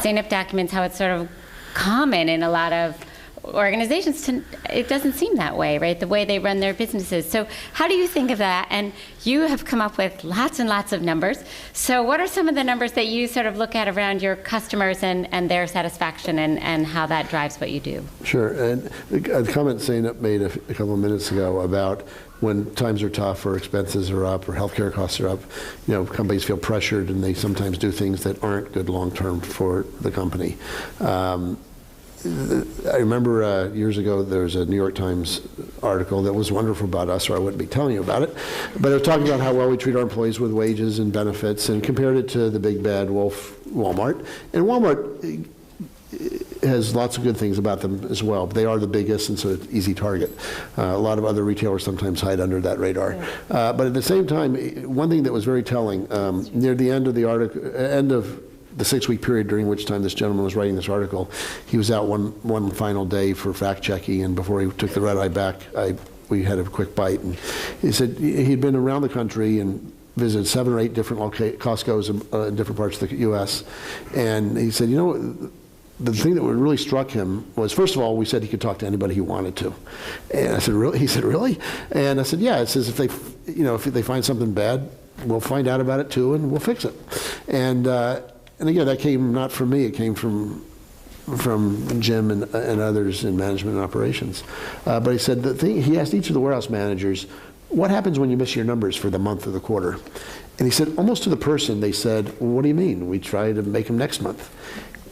Zeynep documents how it's sort of common in a lot of organizations it doesn't seem that way, right? The way they run their businesses. So how do you think of that? And you have come up with lots and lots of numbers. So what are some of the numbers that you sort of look at around your customers and their satisfaction and how that drives what you do? Sure. And a comment Zeynep made a couple of minutes ago about when times are tough or expenses are up or healthcare costs are up, companies feel pressured and they sometimes do things that aren't good long-term for the company. I remember years ago there was a New York Times article that was wonderful about us, or I wouldn't be telling you about it, but it was talking about how well we treat our employees with wages and benefits and compared it to the big bad wolf, Walmart. And Walmart has lots of good things about them as well. They are the biggest, and so it's an easy target. A lot of other retailers sometimes hide under that radar. Yeah. But at the same time, one thing that was very telling, near the end of the article, end of the 6-week period during which time this gentleman was writing this article, he was out one final day for fact checking, and before he took the red eye back, we had a quick bite, and he said he'd been around the country and visited 7 or 8 different Costco's in different parts of the U.S., and he said, the thing that really struck him was, first of all, we said he could talk to anybody he wanted to, and I said, really? He said, really? And I said, yeah. It says if they find something bad, we'll find out about it too, and we'll fix it. And again, that came not from me, it came from Jim and others in management and operations. But he said he asked each of the warehouse managers, what happens when you miss your numbers for the month or the quarter? And he said, almost to the person, they said, well, what do you mean? We try to make them next month.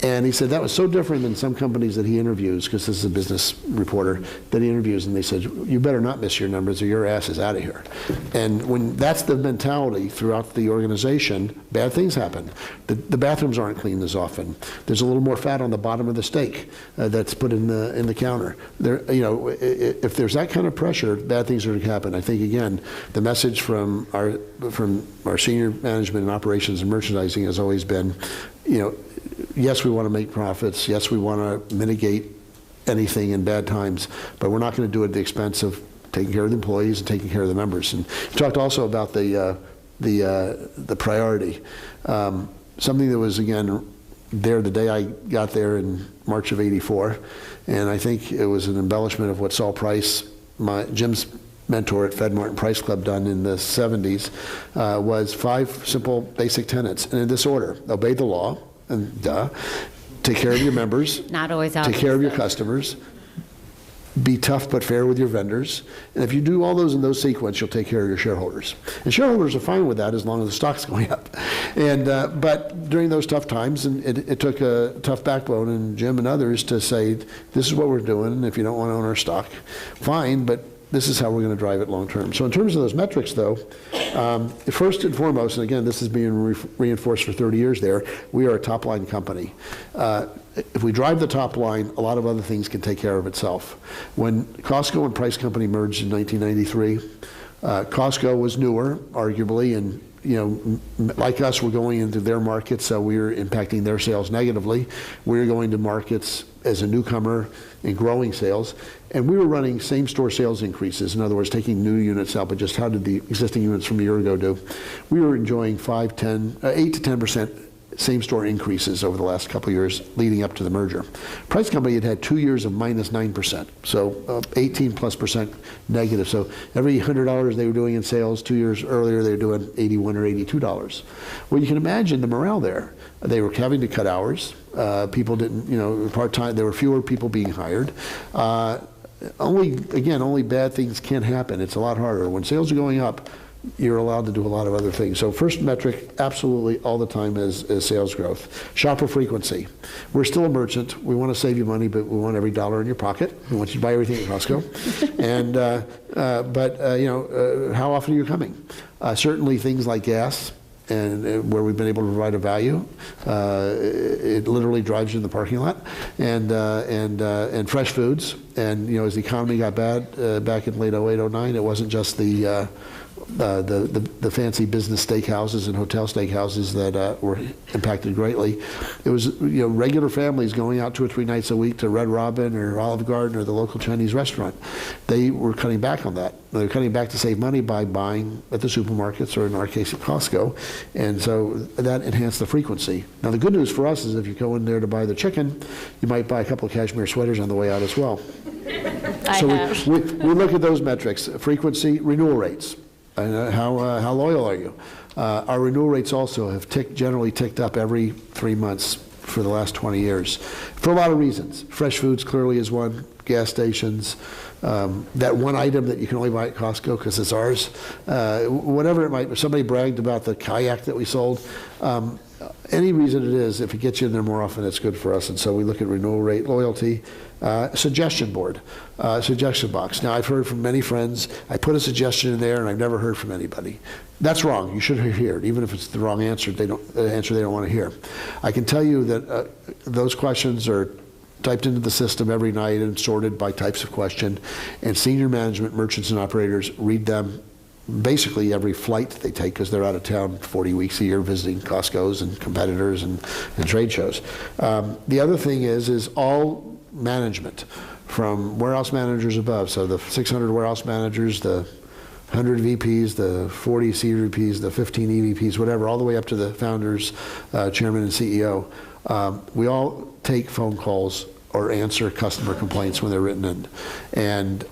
And he said that was so different than some companies that he interviews, because this is a business reporter that he interviews, and they said, you better not miss your numbers or your ass is out of here. And when that's the mentality throughout the organization, bad things happen. The bathrooms aren't cleaned as often. There's a little more fat on the bottom of the steak that's put in the counter. If there's that kind of pressure, bad things are going to happen. I think, again, the message from our senior management and operations and merchandising has always been, yes, we want to make profits. Yes, we want to mitigate anything in bad times, but we're not going to do it at the expense of taking care of the employees and taking care of the members. And you talked also about the priority. Something that was, again, there the day I got there in March of '84, and I think it was an embellishment of what Saul Price, Jim's mentor at Fed Martin Price Club, done in the 70s, was 5 simple basic tenets, and in this order: obey the law, and take care of your members, not always take care of your customers, be tough but fair with your vendors, and if you do all those in those sequence, you'll take care of your shareholders. And shareholders are fine with that as long as the stock's going up. And but during those tough times, and it took a tough backbone and Jim and others to say, this is what we're doing, and if you don't want to own our stock, fine, but this is how we're going to drive it long term. So in terms of those metrics, though, first and foremost, and again, this is being reinforced for 30 years there, we are a top-line company. If we drive the top line, a lot of other things can take care of itself. When Costco and Price Company merged in 1993, Costco was newer, arguably, and like us, we're going into their markets, so we're impacting their sales negatively. We're going to markets as a newcomer and growing sales, and we were running same-store sales increases. In other words, taking new units out, but just how did the existing units from a year ago do? We were enjoying 8 to 10% same-store increases over the last couple of years leading up to the merger. Price Company had 2 years of minus 9%, so 18+% negative. So every $100 they were doing in sales 2 years earlier, they were doing $81 or $82. Well, you can imagine the morale there. They were having to cut hours. People didn't, part-time, there were fewer people being hired. Only bad things can happen. It's a lot harder. When sales are going up, you're allowed to do a lot of other things. So first metric, absolutely all the time, is sales growth. Shopper frequency. We're still a merchant. We want to save you money, but we want every dollar in your pocket. We want you to buy everything at Costco. And how often are you coming? Certainly things like gas, and where we've been able to provide a value, it literally drives you in the parking lot, and fresh foods. And as the economy got bad back in late '08, '09, it wasn't just the the fancy business steakhouses and hotel steakhouses that were impacted greatly. It was regular families going out 2 or 3 nights a week to Red Robin or Olive Garden or the local Chinese restaurant. They were cutting back on that. They were cutting back to save money by buying at the supermarkets, or in our case at Costco, and so that enhanced the frequency. Now the good news for us is if you go in there to buy the chicken, you might buy a couple of cashmere sweaters on the way out as well. So we look at those metrics: frequency, renewal rates, and how loyal are you? Our renewal rates also have generally ticked up every 3 months for the last 20 years, for a lot of reasons. Fresh foods clearly is one. Gas stations, that one item that you can only buy at Costco because it's ours. Whatever it might be. Somebody bragged about the kayak that we sold. Any reason it is, if it gets you in there more often, it's good for us. And so we look at renewal rate, loyalty, suggestion board, suggestion box. Now, I've heard from many friends, I put a suggestion in there and I've never heard from anybody. That's wrong. You should hear it. Even if it's the wrong answer, the answer they don't want to hear. I can tell you that those questions are typed into the system every night and sorted by types of question, and senior management, merchants, and operators read them basically every flight they take because they're out of town 40 weeks a year visiting Costco's and competitors and trade shows. The other thing is all management, from warehouse managers above, so the 600 warehouse managers, the 100 VPs, the 40 senior VPs, the 15 EVPs, whatever, all the way up to the founders, chairman, and CEO. We all take phone calls or answer customer complaints when they're written in. And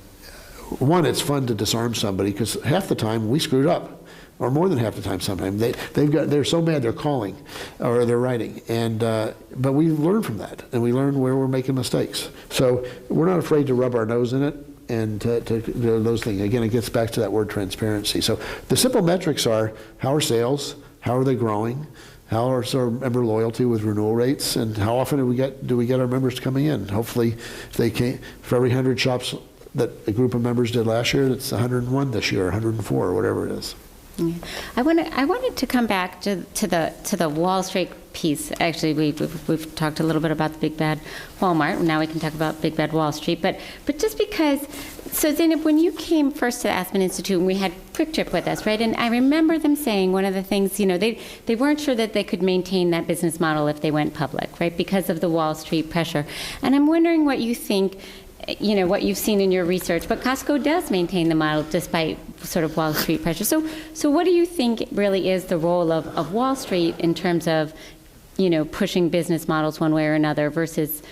one, it's fun to disarm somebody because half the time we screwed up, or more than half the time sometimes. They're so mad they're calling or they're writing. And, but we learn from that, and we learn where we're making mistakes. So we're not afraid to rub our nose in it and to do those things. Again, it gets back to that word transparency. So the simple metrics are: how are sales? How are they growing? How is our member loyalty with renewal rates, and how often do we get our members coming in? Hopefully, if they came for every 100 shops that a group of members did last year, it's 101 this year, 104, or whatever it is. Yeah. I wanted to come back to the Wall Street piece. Actually, we've talked a little bit about the big bad Walmart. Now we can talk about big bad Wall Street. But just because, so Zeynep, when you came first to the Aspen Institute, and we had Quick Trip with us, right? And I remember them saying one of the things, they weren't sure that they could maintain that business model if they went public, right? Because of the Wall Street pressure. And I'm wondering what you think. What you've seen in your research, but Costco does maintain the model despite sort of Wall Street pressure. So what do you think really is the role of Wall Street in terms of, pushing business models one way or another versus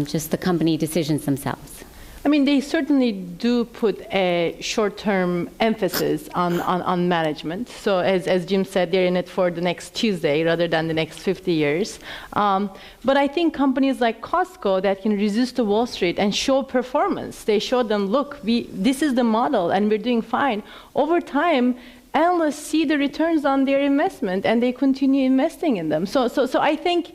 just the company decisions themselves? I mean, they certainly do put a short-term emphasis on management. So as Jim said, they're in it for the next Tuesday rather than the next 50 years. But I think companies like Costco that can resist to Wall Street and show performance, they show them, look, this is the model and we're doing fine. Over time, analysts see the returns on their investment and they continue investing in them. So I think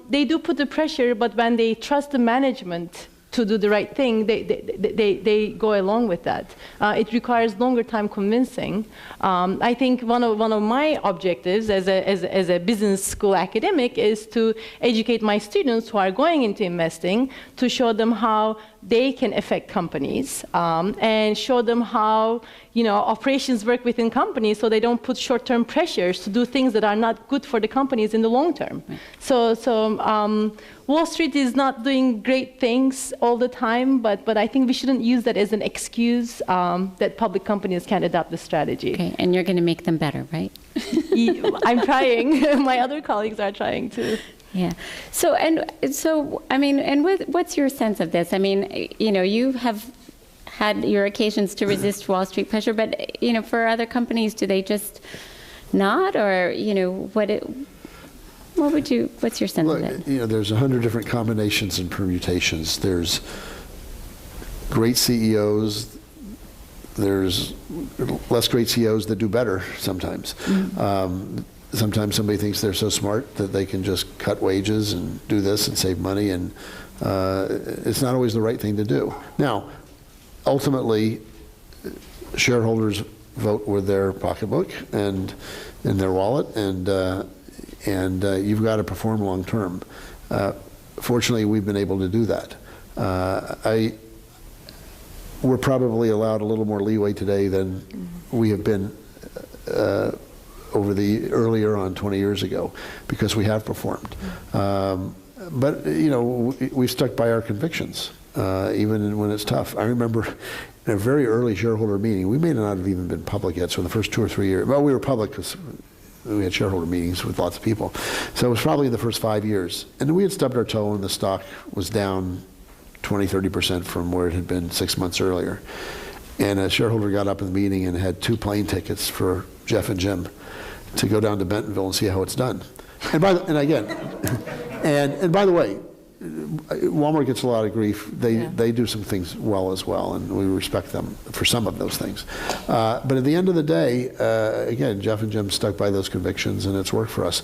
they do put the pressure, but when they trust the management to do the right thing, they go along with that. It requires longer time convincing. I think one of my objectives as a business school academic is to educate my students who are going into investing to show them how they can affect companies and show them how operations work within companies so they don't put short-term pressures to do things that are not good for the companies in the long term. Right. So Wall Street is not doing great things all the time, but I think we shouldn't use that as an excuse that public companies can't adopt the strategy. Okay, and you're going to make them better, right? I'm trying. My other colleagues are trying too. Yeah. So I mean, what's your sense of this? I mean, you have had your occasions to resist Wall Street pressure, but for other companies, do they just not, or what's your sense of it? There's 100 different combinations and permutations. There's great CEOs. There's less great CEOs that do better sometimes. Mm-hmm. Sometimes somebody thinks they're so smart that they can just cut wages and do this and save money, and it's not always the right thing to do. Now, ultimately, shareholders vote with their pocketbook and in their wallet, and you've got to perform long term. Fortunately, we've been able to do that. we're probably allowed a little more leeway today than we have been over the earlier on 20 years ago, because we have performed. But we've stuck by our convictions, even when it's tough. I remember in a very early shareholder meeting, we may not have even been public yet, so in the first 2 or 3 years, well, we were public because we had shareholder meetings with lots of people. So it was probably the first 5 years. And we had stubbed our toe and the stock was down 20, 30% from where it had been 6 months earlier. And a shareholder got up in the meeting and had 2 plane tickets for Jeff and Jim to go down to Bentonville and see how it's done. And by the way, Walmart gets a lot of grief. They do some things well as well, and we respect them for some of those things. But at the end of the day, again, Jeff and Jim stuck by those convictions, and it's worked for us.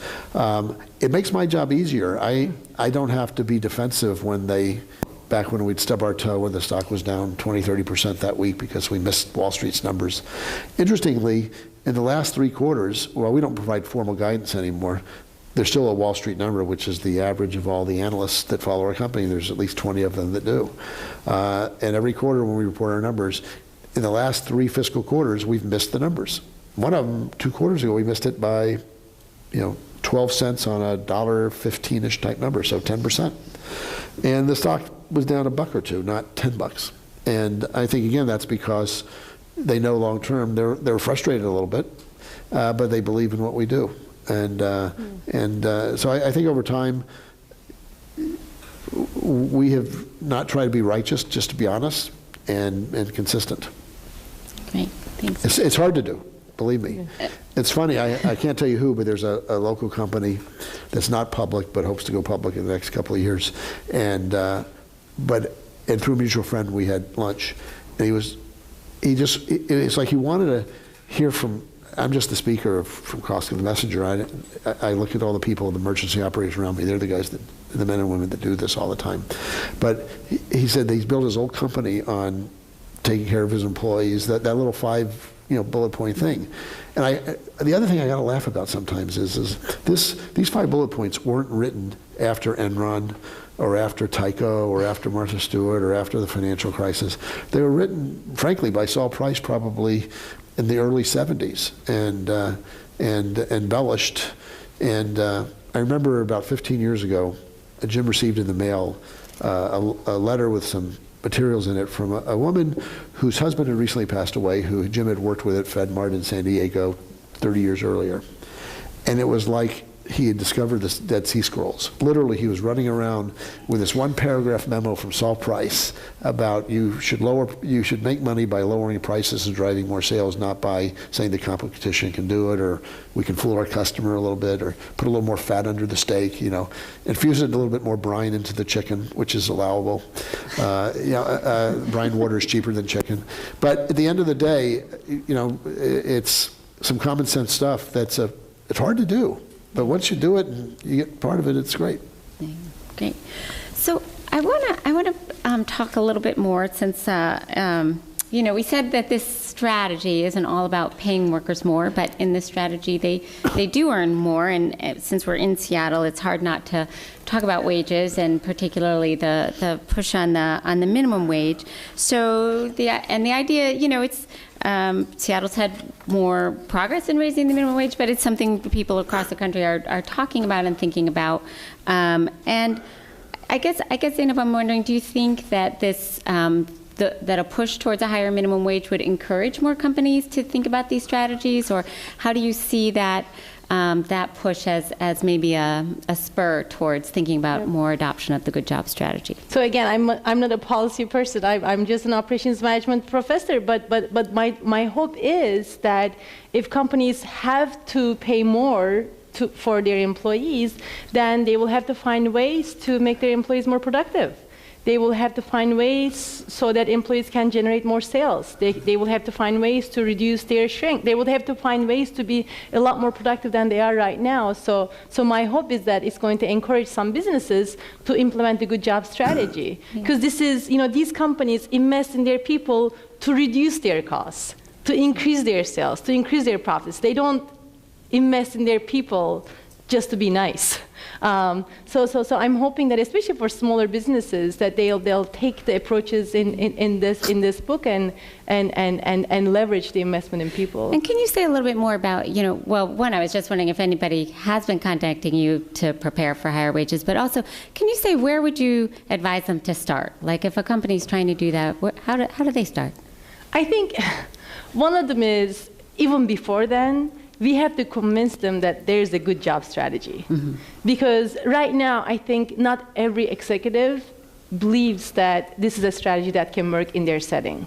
It makes my job easier. I don't have to be defensive back when we'd stub our toe when the stock was down 20, 30% that week because we missed Wall Street's numbers. Interestingly, in the last 3 quarters, well, we don't provide formal guidance anymore. There's still a Wall Street number, which is the average of all the analysts that follow our company. There's at least 20 of them that do. And every quarter when we report our numbers, in the last 3 fiscal quarters, we've missed the numbers. One of them, 2 quarters ago, we missed it by 12 cents on a $1.15-ish type number, so 10%. And the stock was down $1 or $2, not $10. And I think, again, that's because they know long term, they're frustrated a little bit, but they believe in what we do. And so I think over time, we have not tried to be righteous, just to be honest, and consistent. Great, thanks. It's hard to do, believe me. It's funny, I can't tell you who, but there's a local company that's not public, but hopes to go public in the next couple of years. And through a mutual friend, we had lunch, and it's like he wanted to hear from, I'm just the speaker from Costco, the messenger. I look at all the people, the emergency operators around me. They're the guys, the men and women that do this all the time. But he said that he's built his whole company on taking care of his employees, that little 5 bullet point thing. And the other thing I got to laugh about sometimes is these 5 bullet points weren't written after Enron or after Tyco or after Martha Stewart or after the financial crisis. They were written, frankly, by Saul Price probably in the early 70s and embellished. And I remember about 15 years ago, Jim received in the mail a letter with some materials in it from a woman whose husband had recently passed away, who Jim had worked with at FedMart in San Diego 30 years earlier. And it was like he had discovered the Dead Sea Scrolls. Literally, he was running around with this 1-paragraph memo from Saul Price about you should make money by lowering prices and driving more sales, not by saying the competition can do it, or we can fool our customer a little bit, or put a little more fat under the steak, infuse it a little bit more brine into the chicken, which is allowable. Brine water is cheaper than chicken. But at the end of the day, it's some common sense stuff it's hard to do. But once you do it and you get part of it, it's great. Great. So I want to talk a little bit more since we said that this strategy isn't all about paying workers more, but in this strategy they do earn more. And since we're in Seattle, it's hard not to talk about wages and particularly the push on the minimum wage. So the idea, it's. Seattle's had more progress in raising the minimum wage, but it's something people across the country are talking about and thinking about. And I guess, Zeynep, I'm wondering, do you think that that a push towards a higher minimum wage would encourage more companies to think about these strategies, or how do you see that push as maybe a spur towards thinking about more adoption of the good job strategy? So again, I'm not a policy person. I'm just an operations management professor. But my hope is that if companies have to pay more for their employees, then they will have to find ways to make their employees more productive. They will have to find ways so that employees can generate more sales. They will have to find ways to reduce their shrink. They will have to find ways to be a lot more productive than they are right now. So my hope is that it's going to encourage some businesses to implement the good job strategy. Because this is, these companies invest in their people to reduce their costs, to increase their sales, to increase their profits. They don't invest in their people just to be nice. So I'm hoping that, especially for smaller businesses, that they'll take the approaches in this book and leverage the investment in people. And can you say a little bit more about, well, one, I was just wondering if anybody has been contacting you to prepare for higher wages, but also, can you say where would you advise them to start? Like if a company's trying to do that, how do they start? I think one of them is, even before then, we have to convince them that there's a good job strategy. Mm-hmm. Because right now, I think not every executive believes that this is a strategy that can work in their setting.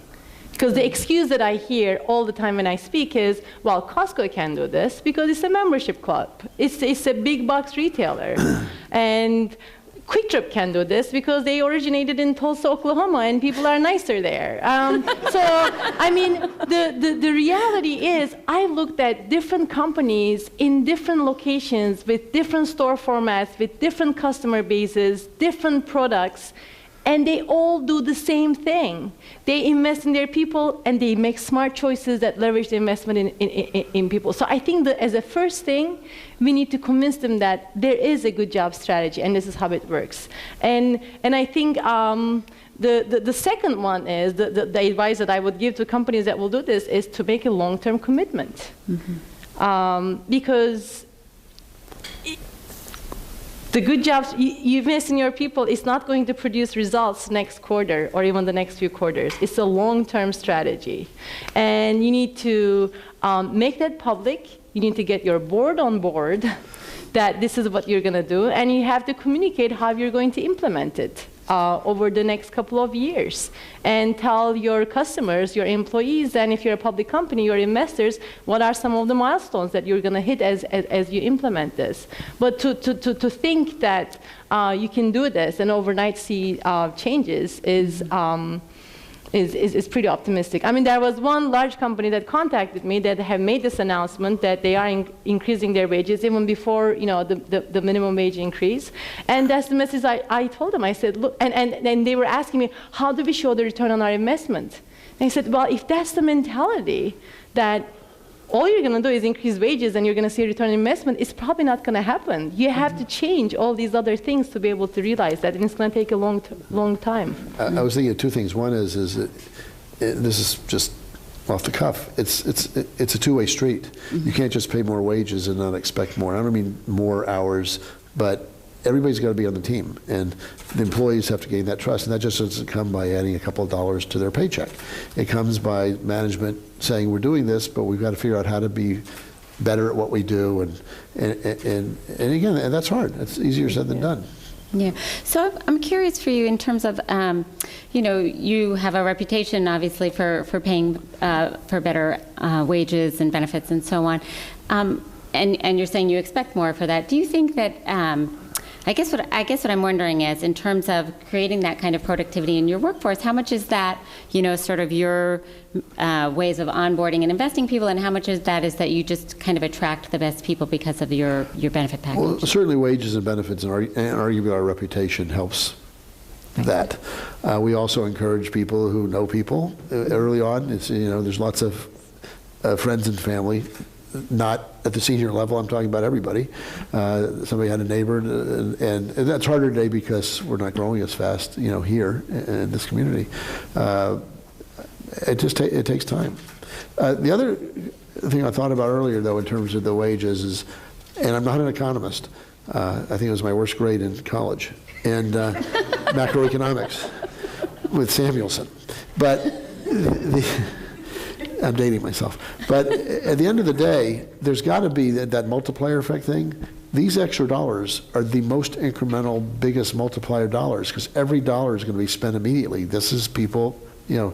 Because the excuse that I hear all the time when I speak is, well, Costco can do this because it's a membership club. It's a big box retailer. And Quick Trip can do this because they originated in Tulsa, Oklahoma, and people are nicer there. So, I mean, the reality is, I looked at different companies in different locations with different store formats, with different customer bases, different products, and they all do the same thing. They invest in their people, and they make smart choices that leverage the investment in people. So I think that as a first thing, we need to convince them that there is a good job strategy, and this is how it works. And I think the second one is, the advice that I would give to companies that will do this is to make a long-term commitment. Mm-hmm. Because the good jobs you invest in your people is not going to produce results next quarter or even the next few quarters. It's a long-term strategy. And you need to make that public. You need to get your board on board that this is what you're going to do. And you have to communicate how you're going to implement it over the next couple of years. And tell your customers, your employees, and if you're a public company, your investors, what are some of the milestones that you're going to hit as you implement this. But to think that you can do this and overnight see changes is pretty optimistic. I mean, there was one large company that contacted me that have made this announcement that they are increasing their wages even before, the minimum wage increase. And that's the message I told them. I said, look, and they were asking me, how do we show the return on our investment? And I said, well, if that's the mentality that all you're going to do is increase wages and you're going to see a return on investment, it's probably not going to happen. You have to change all these other things to be able to realize that, and it's going to take a long time. I was thinking of two things. One is that this is just off the cuff. It's a two-way street. Mm-hmm. You can't just pay more wages and not expect more. I don't mean more hours, but everybody's got to be on the team, and the employees have to gain that trust, and that just doesn't come by adding a couple of dollars to their paycheck. It comes by management saying, we're doing this, but we've got to figure out how to be better at what we do, and again, and that's hard. It's easier said than done. Yeah. So I'm curious for you in terms of, you have a reputation, obviously, for paying for better wages and benefits and so on, and you're saying you expect more for that. Do you think that I guess what I'm wondering is, in terms of creating that kind of productivity in your workforce, how much is that, sort of your ways of onboarding and investing people, and how much of that is that you just kind of attract the best people because of your benefit package? Well, certainly wages and benefits and arguably our reputation helps that. We also encourage people who know people early on. It's, there's lots of friends and family. Not at the senior level, I'm talking about everybody. Somebody had a neighbor, and that's harder today because we're not growing as fast, here in this community. It takes time. The other thing I thought about earlier, though, in terms of the wages is, and I'm not an economist, I think it was my worst grade in college, and macroeconomics with Samuelson. But I'm dating myself. But at the end of the day, there's got to be that multiplier effect thing. These extra dollars are the most incremental, biggest multiplier dollars, because every dollar is going to be spent immediately. This is people, the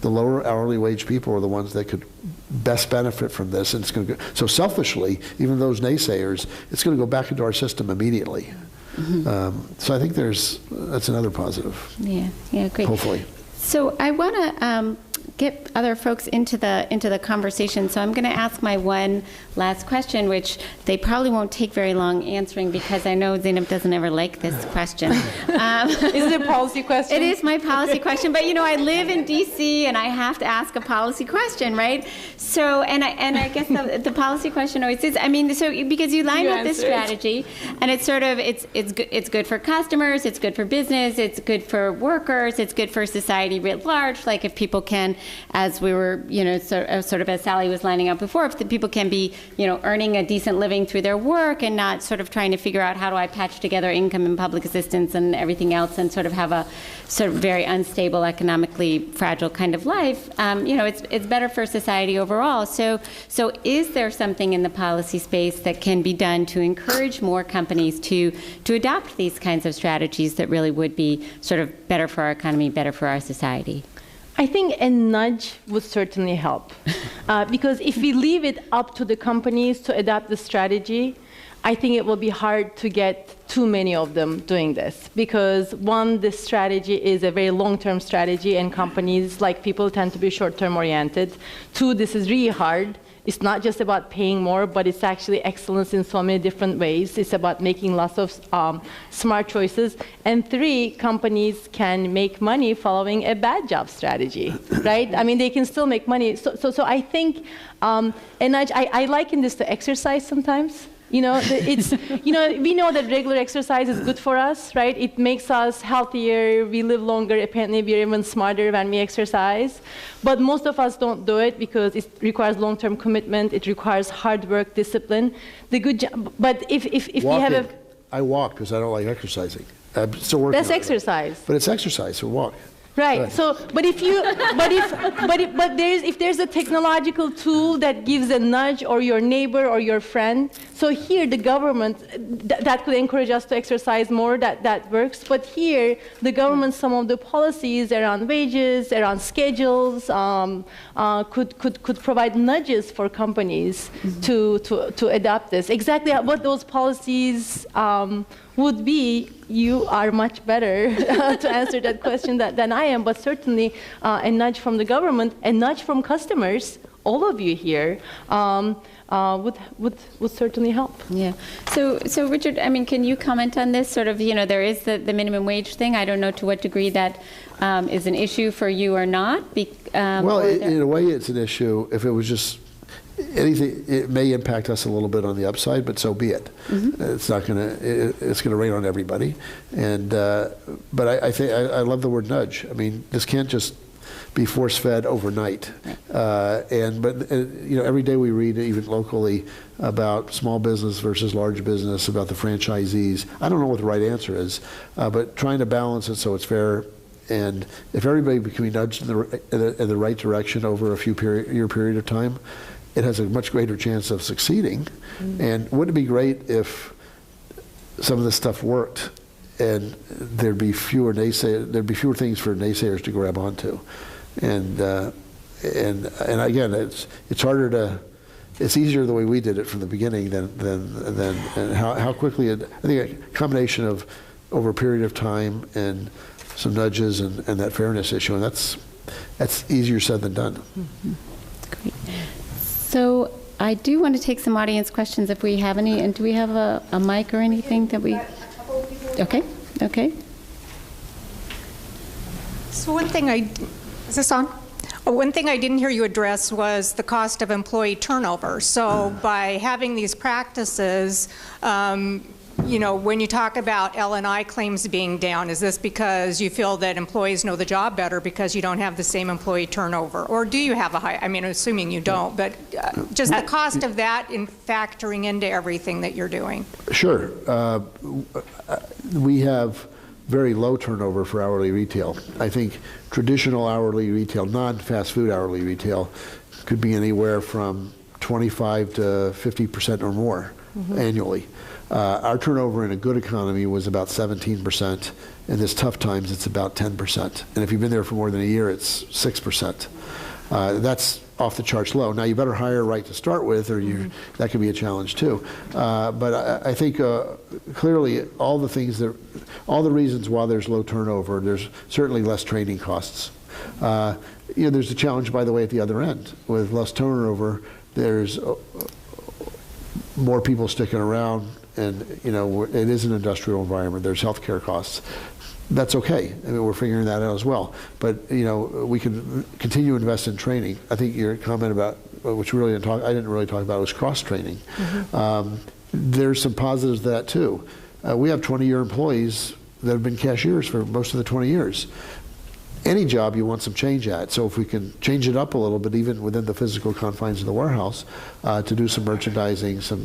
lower hourly wage people are the ones that could best benefit from this. And it's going to go, so selfishly, even those naysayers, it's going to go back into our system immediately. Mm-hmm. So I think that's another positive. Yeah, great. Hopefully. So I want to get other folks into the conversation. So I'm going to ask my one last question, which they probably won't take very long answering because I know Zeynep doesn't ever like this question. Is it a policy question? It is my policy question, but I live in D.C. and I have to ask a policy question, right? So, and I guess the policy question always is, because you lined up this strategy, and it's sort of it's good for customers, it's good for business, it's good for workers, it's good for society writ large. Like if people can, as we were, sort of as Sally was lining up before, if the people can be, earning a decent living through their work and not sort of trying to figure out how do I patch together income and public assistance and everything else and sort of have a sort of very unstable, economically fragile kind of life, it's better for society overall. So is there something in the policy space that can be done to encourage more companies to adopt these kinds of strategies that really would be sort of better for our economy, better for our society? I think a nudge would certainly help. Because if we leave it up to the companies to adopt the strategy, I think it will be hard to get too many of them doing this. Because one, this strategy is a very long-term strategy, and companies, like people, tend to be short-term oriented. Two, this is really hard. It's not just about paying more, but it's actually excellence in so many different ways. It's about making lots of smart choices. And three, companies can make money following a bad job strategy, right? They can still make money. So I think, and I liken this to exercise sometimes. We know that regular exercise is good for us, right? It makes us healthier, we live longer, apparently we're even smarter when we exercise. But most of us don't do it because it requires long-term commitment, it requires hard work, discipline. But if we have I walk because I don't like exercising. I'm still working. That's exercise. But it's exercise, so walk. Right. So, if there's a technological tool that gives a nudge, or your neighbor or your friend, so here the government that could encourage us to exercise more. That works. But here the government, some of the policies around wages, around schedules, could provide nudges for companies to adopt this. Exactly what those policies would be, you are much better to answer that question than I am, but certainly a nudge from the government, a nudge from customers, all of you here, would certainly help. Yeah. So Richard, can you comment on this? Sort of, there is the minimum wage thing. I don't know to what degree that is an issue for you or not. Well, in a way, it's an issue. If it was just anything, it may impact us a little bit on the upside, but so be it. It's not going to. It's going to rain on everybody. And but I think I love the word nudge. This can't just be force-fed overnight. But every day we read, even locally, about small business versus large business, about the franchisees. I don't know what the right answer is, but trying to balance it so it's fair. And if everybody can be nudged in the right direction over a year period of time, it has a much greater chance of succeeding. And wouldn't it be great if some of this stuff worked and there'd be fewer things for naysayers to grab onto? And again, it's harder to. It's easier the way we did it from the beginning than how quickly I think a combination of over a period of time and some nudges and that fairness issue, and that's easier said than done. Great. So I do want to take some audience questions if we have any. And do we have a mic or anything that we? Okay. So one thing is this on? One thing I didn't hear you address was the cost of employee turnover. So by having these practices, when you talk about L&I claims being down, is this because you feel that employees know the job better because you don't have the same employee turnover? Or do you have a high, assuming you don't, but just the cost of that in factoring into everything that you're doing? Sure. We have very low turnover for hourly retail. I think traditional hourly retail, non-fast food hourly retail, could be anywhere from 25 to 50% or more annually. Our turnover in a good economy was about 17%. In this tough times, it's about 10%. And if you've been there for more than a year, it's 6%. That's off the charts low. Now, you better hire right to start with, or that can be a challenge too. But I think clearly all the reasons why there's low turnover, there's certainly less training costs. There's a challenge, by the way, at the other end. With less turnover, there's more people sticking around, and it is an industrial environment. There's healthcare costs. That's okay. I mean, we're figuring that out as well. But we can continue to invest in training. I think your comment about which I didn't really talk about was cross training. Mm-hmm. There's some positives to that too. We have 20-year employees that have been cashiers for most of the 20 years. Any job you want some change at. So if we can change it up a little bit, even within the physical confines of the warehouse, to do some merchandising, some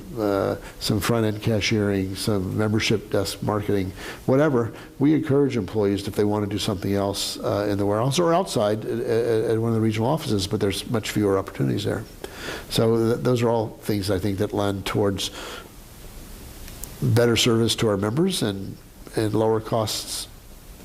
front-end cashiering, some membership desk marketing, whatever, we encourage employees if they want to do something else in the warehouse or outside at one of the regional offices, but there's much fewer opportunities there. So those are all things I think that lend towards better service to our members and lower costs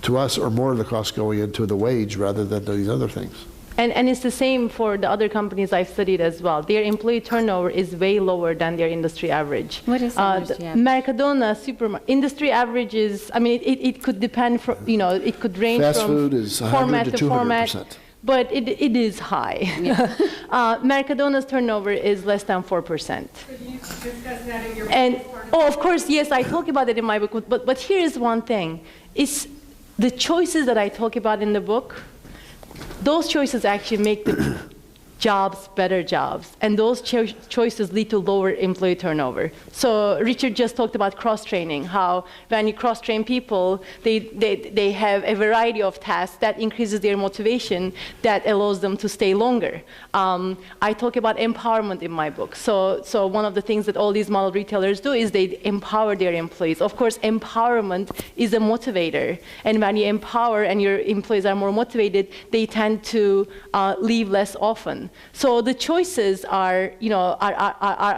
to us, or more of the costs going into the wage rather than to these other things. And it's the same for the other companies I've studied as well. Their employee turnover is way lower than their industry average. What is the industry average? Mercadona supermarket industry average is, I mean, it could depend from, it could range Fast from food is 100 format to 200%. Format, but it is high. Yeah. Mercadona's turnover is less than 4%. Could you discuss that in your book? Of course, yes, I talk about it in my book, but here is one thing. It's the choices that I talk about in the book, those choices actually make the jobs better jobs, and those choices lead to lower employee turnover. So Richard just talked about cross-training, how when you cross-train people, they have a variety of tasks that increases their motivation, that allows them to stay longer. I talk about empowerment in my book. So one of the things that all these model retailers do is they empower their employees. Of course, empowerment is a motivator, and when you empower and your employees are more motivated, they tend to leave less often. So the choices are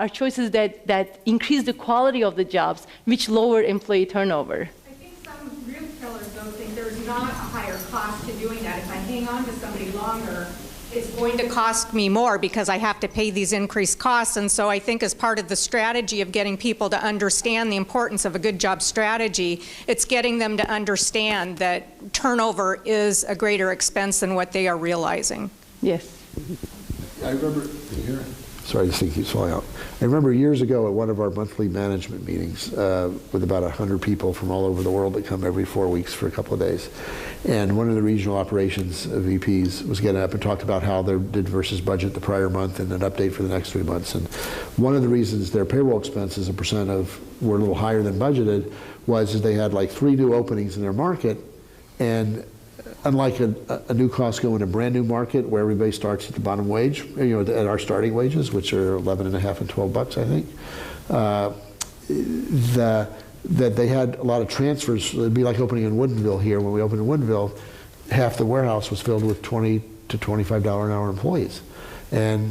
choices that increase the quality of the jobs, which lower employee turnover. I think some retailers don't think there's not a higher cost to doing that. If I hang on to somebody longer, it's going to cost me more because I have to pay these increased costs. And so I think as part of the strategy of getting people to understand the importance of a good job strategy, it's getting them to understand that turnover is a greater expense than what they are realizing. Yes. I remember, sorry, this thing keeps falling out. I remember years ago at one of our monthly management meetings with about 100 people from all over the world that come every 4 weeks for a couple of days. And one of the regional operations VPs was getting up and talked about how they did versus budget the prior month and an update for the next 3 months. And one of the reasons their payroll expenses, a percent of, were a little higher than budgeted was they had like 3 new openings in their market, and unlike a new Costco in a brand new market where everybody starts at the bottom wage, at our starting wages, which are $11.50 and $12, I think, that they had a lot of transfers. It'd be like opening in Woodinville here. When we opened in Woodinville, half the warehouse was filled with $20 to $25 an hour employees. And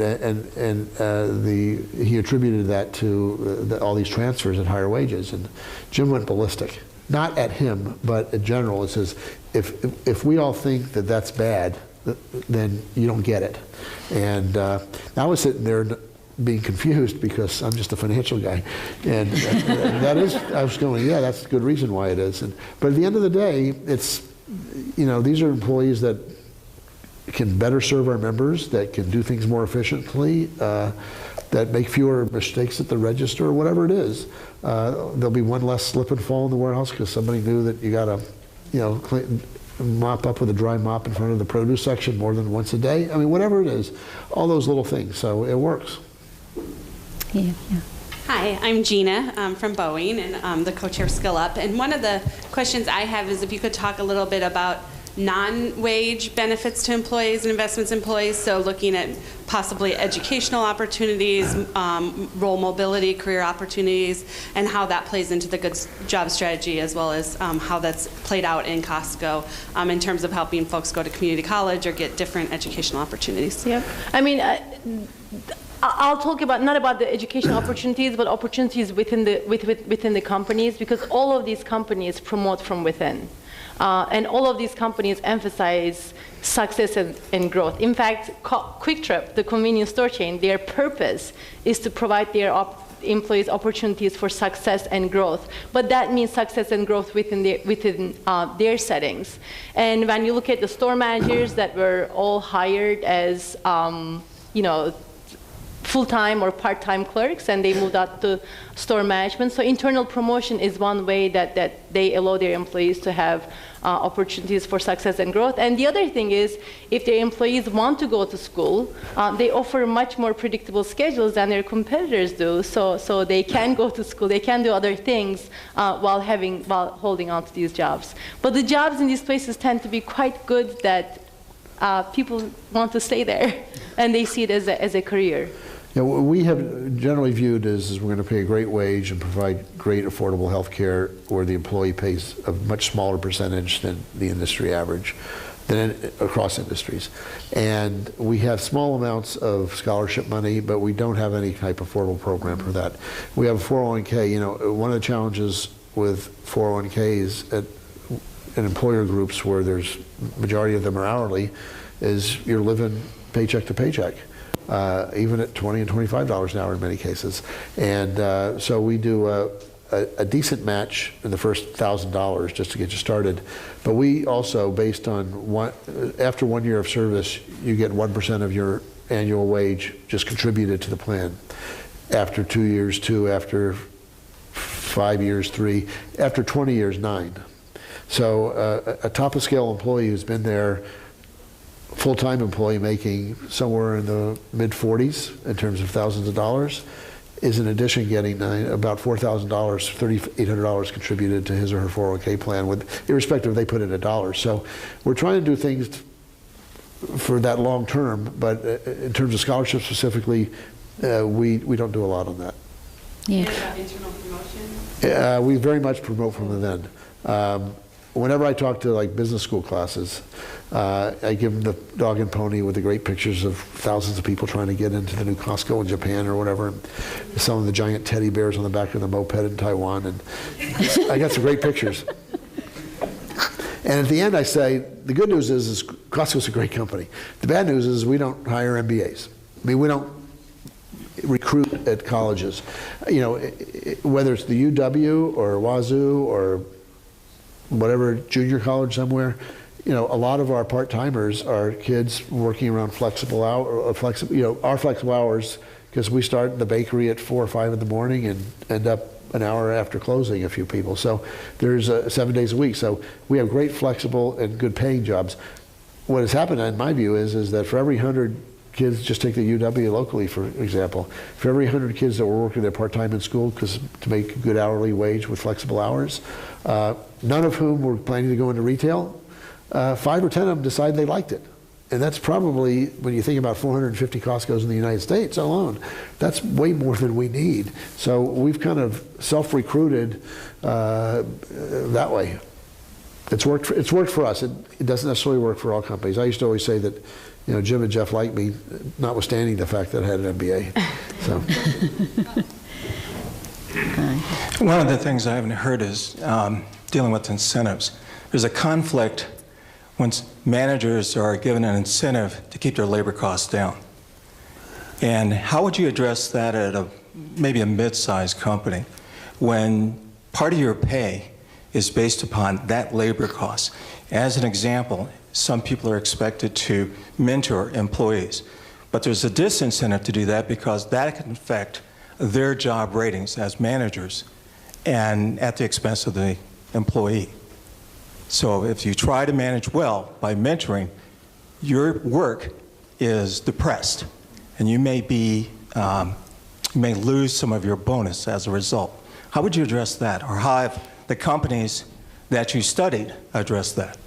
he attributed that to all these transfers at higher wages. And Jim went ballistic. Not at him, but in general. It says, if we all think that that's bad, then you don't get it. And I was sitting there being confused because I'm just a financial guy. And that is, I was going, yeah, that's a good reason why it is. But at the end of the day, it's, these are employees that can better serve our members, that can do things more efficiently, that make fewer mistakes at the register, or whatever it is. There'll be one less slip and fall in the warehouse because somebody knew that you got to, mop up with a dry mop in front of the produce section more than once a day. I mean, whatever it is, all those little things. So it works. Yeah. Hi, I'm Gina from Boeing, and I'm the co-chair of Skill Up. And one of the questions I have is if you could talk a little bit about non-wage benefits to employees and investments in employees, so looking at possibly educational opportunities, role mobility, career opportunities, and how that plays into the good job strategy, as well as how that's played out in Costco in terms of helping folks go to community college or get different educational opportunities. Yeah, I mean, I'll talk about not about the educational opportunities, but opportunities within the companies, because all of these companies promote from within. And all of these companies emphasize success and growth. In fact, Quick Trip, the convenience store chain, their purpose is to provide their employees opportunities for success and growth. But that means success and growth within their settings. And when you look at the store managers that were all hired as, full-time or part-time clerks, and they moved out to store management. So internal promotion is one way that they allow their employees to have opportunities for success and growth. And the other thing is, if their employees want to go to school, they offer much more predictable schedules than their competitors do. So they can go to school, they can do other things while holding on to these jobs. But the jobs in these places tend to be quite good that people want to stay there, and they see it as a career. Yeah, what we have generally viewed is we're going to pay a great wage and provide great affordable health care where the employee pays a much smaller percentage than the industry average, across industries. And we have small amounts of scholarship money, but we don't have any type of affordable program for that. We have a 401k. One of the challenges with 401ks in employer groups where there's majority of them are hourly is you're living paycheck to paycheck. Even at $20 and $25 an hour in many cases. And so we do a decent match in the first $1,000 just to get you started. But we also, based on after 1 year of service, you get 1% of your annual wage just contributed to the plan. After 2 years, 2, after 5 years, 3, after 20 years, 9. So a top of scale employee who's been there, full-time employee making somewhere in the mid-40s in terms of thousands of dollars, is in addition getting about $4,000, $3,800 contributed to his or her 401k plan, irrespective if they put in $1. So we're trying to do things for that long term, but in terms of scholarship specifically, we don't do a lot on that. Yeah. Internal promotion? We very much promote from within. Whenever I talk to like business school classes, I give them the dog and pony with the great pictures of thousands of people trying to get into the new Costco in Japan or whatever. Some of the giant teddy bears on the back of the moped in Taiwan, and I got some great pictures. And at the end I say, the good news is Costco's a great company. The bad news is we don't hire MBAs. I mean, we don't recruit at colleges. Whether it's the UW or Wazoo or whatever junior college somewhere, a lot of our part-timers are kids working around flexible hours, because we start in the bakery at 4 or 5 in the morning and end up an hour after closing, a few people. So there's 7 days a week. So we have great flexible and good paying jobs. What has happened, in my view, is that for every 100 kids, just take the UW locally, for example, for every 100 kids that were working there part-time in school to make a good hourly wage with flexible hours, none of whom were planning to go into retail, 5 or 10 of them decided they liked it. And that's probably, when you think about 450 Costco's in the United States alone, that's way more than we need. So we've kind of self-recruited that way. It's worked for us. It doesn't necessarily work for all companies. I used to always say that, Jim and Jeff liked me, notwithstanding the fact that I had an MBA. So. One of the things I haven't heard is dealing with incentives. There's a conflict when managers are given an incentive to keep their labor costs down. And how would you address that at maybe a mid-sized company when part of your pay is based upon that labor cost? As an example, some people are expected to mentor employees, but there's a disincentive to do that because that can affect their job ratings as managers and at the expense of the employee. So if you try to manage well by mentoring, your work is depressed, and you may lose some of your bonus as a result. How would you address that, or how have the companies that you studied addressed that?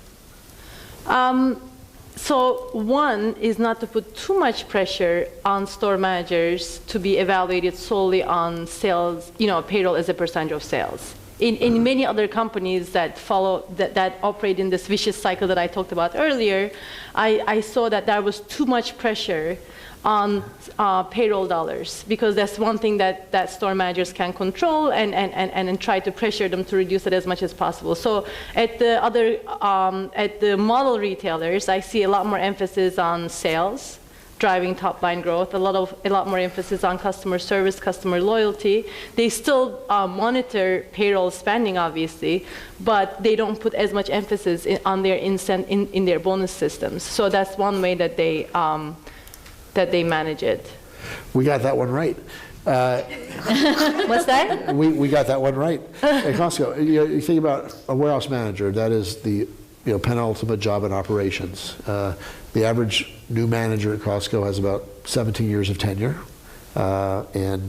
So one is not to put too much pressure on store managers to be evaluated solely on sales, payroll as a percentage of sales. In many other companies that operate in this vicious cycle that I talked about earlier, I saw that there was too much pressure on payroll dollars, because that's one thing that store managers can control and try to pressure them to reduce it as much as possible. So at the model retailers, I see a lot more emphasis on sales driving top-line growth, a lot more emphasis on customer service, customer loyalty. They still monitor payroll spending, obviously, but they don't put as much emphasis on their in their bonus systems. So that's one way that they manage it. We got that one right. What's that? We got that one right. At Costco, you think about a warehouse manager, that is the penultimate job in operations. The average new manager at Costco has about 17 years of tenure, and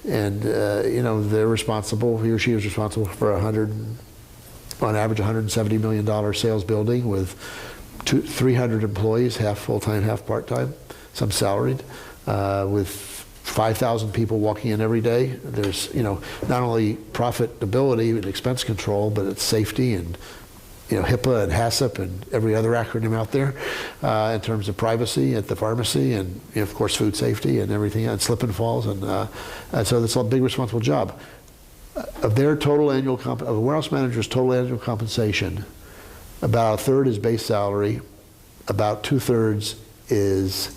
they're responsible. He or she is responsible for on average, $170 million sales building with 300 employees, half full-time, half part-time, some salaried, with 5,000 people walking in every day. There's not only profitability and expense control, but it's safety and HIPAA and HACCP and every other acronym out there in terms of privacy at the pharmacy and, of course, food safety and everything, and slip and falls. And so that's a big responsible job. Of their total annual of a warehouse manager's total annual compensation, about a third is base salary, about 2/3 is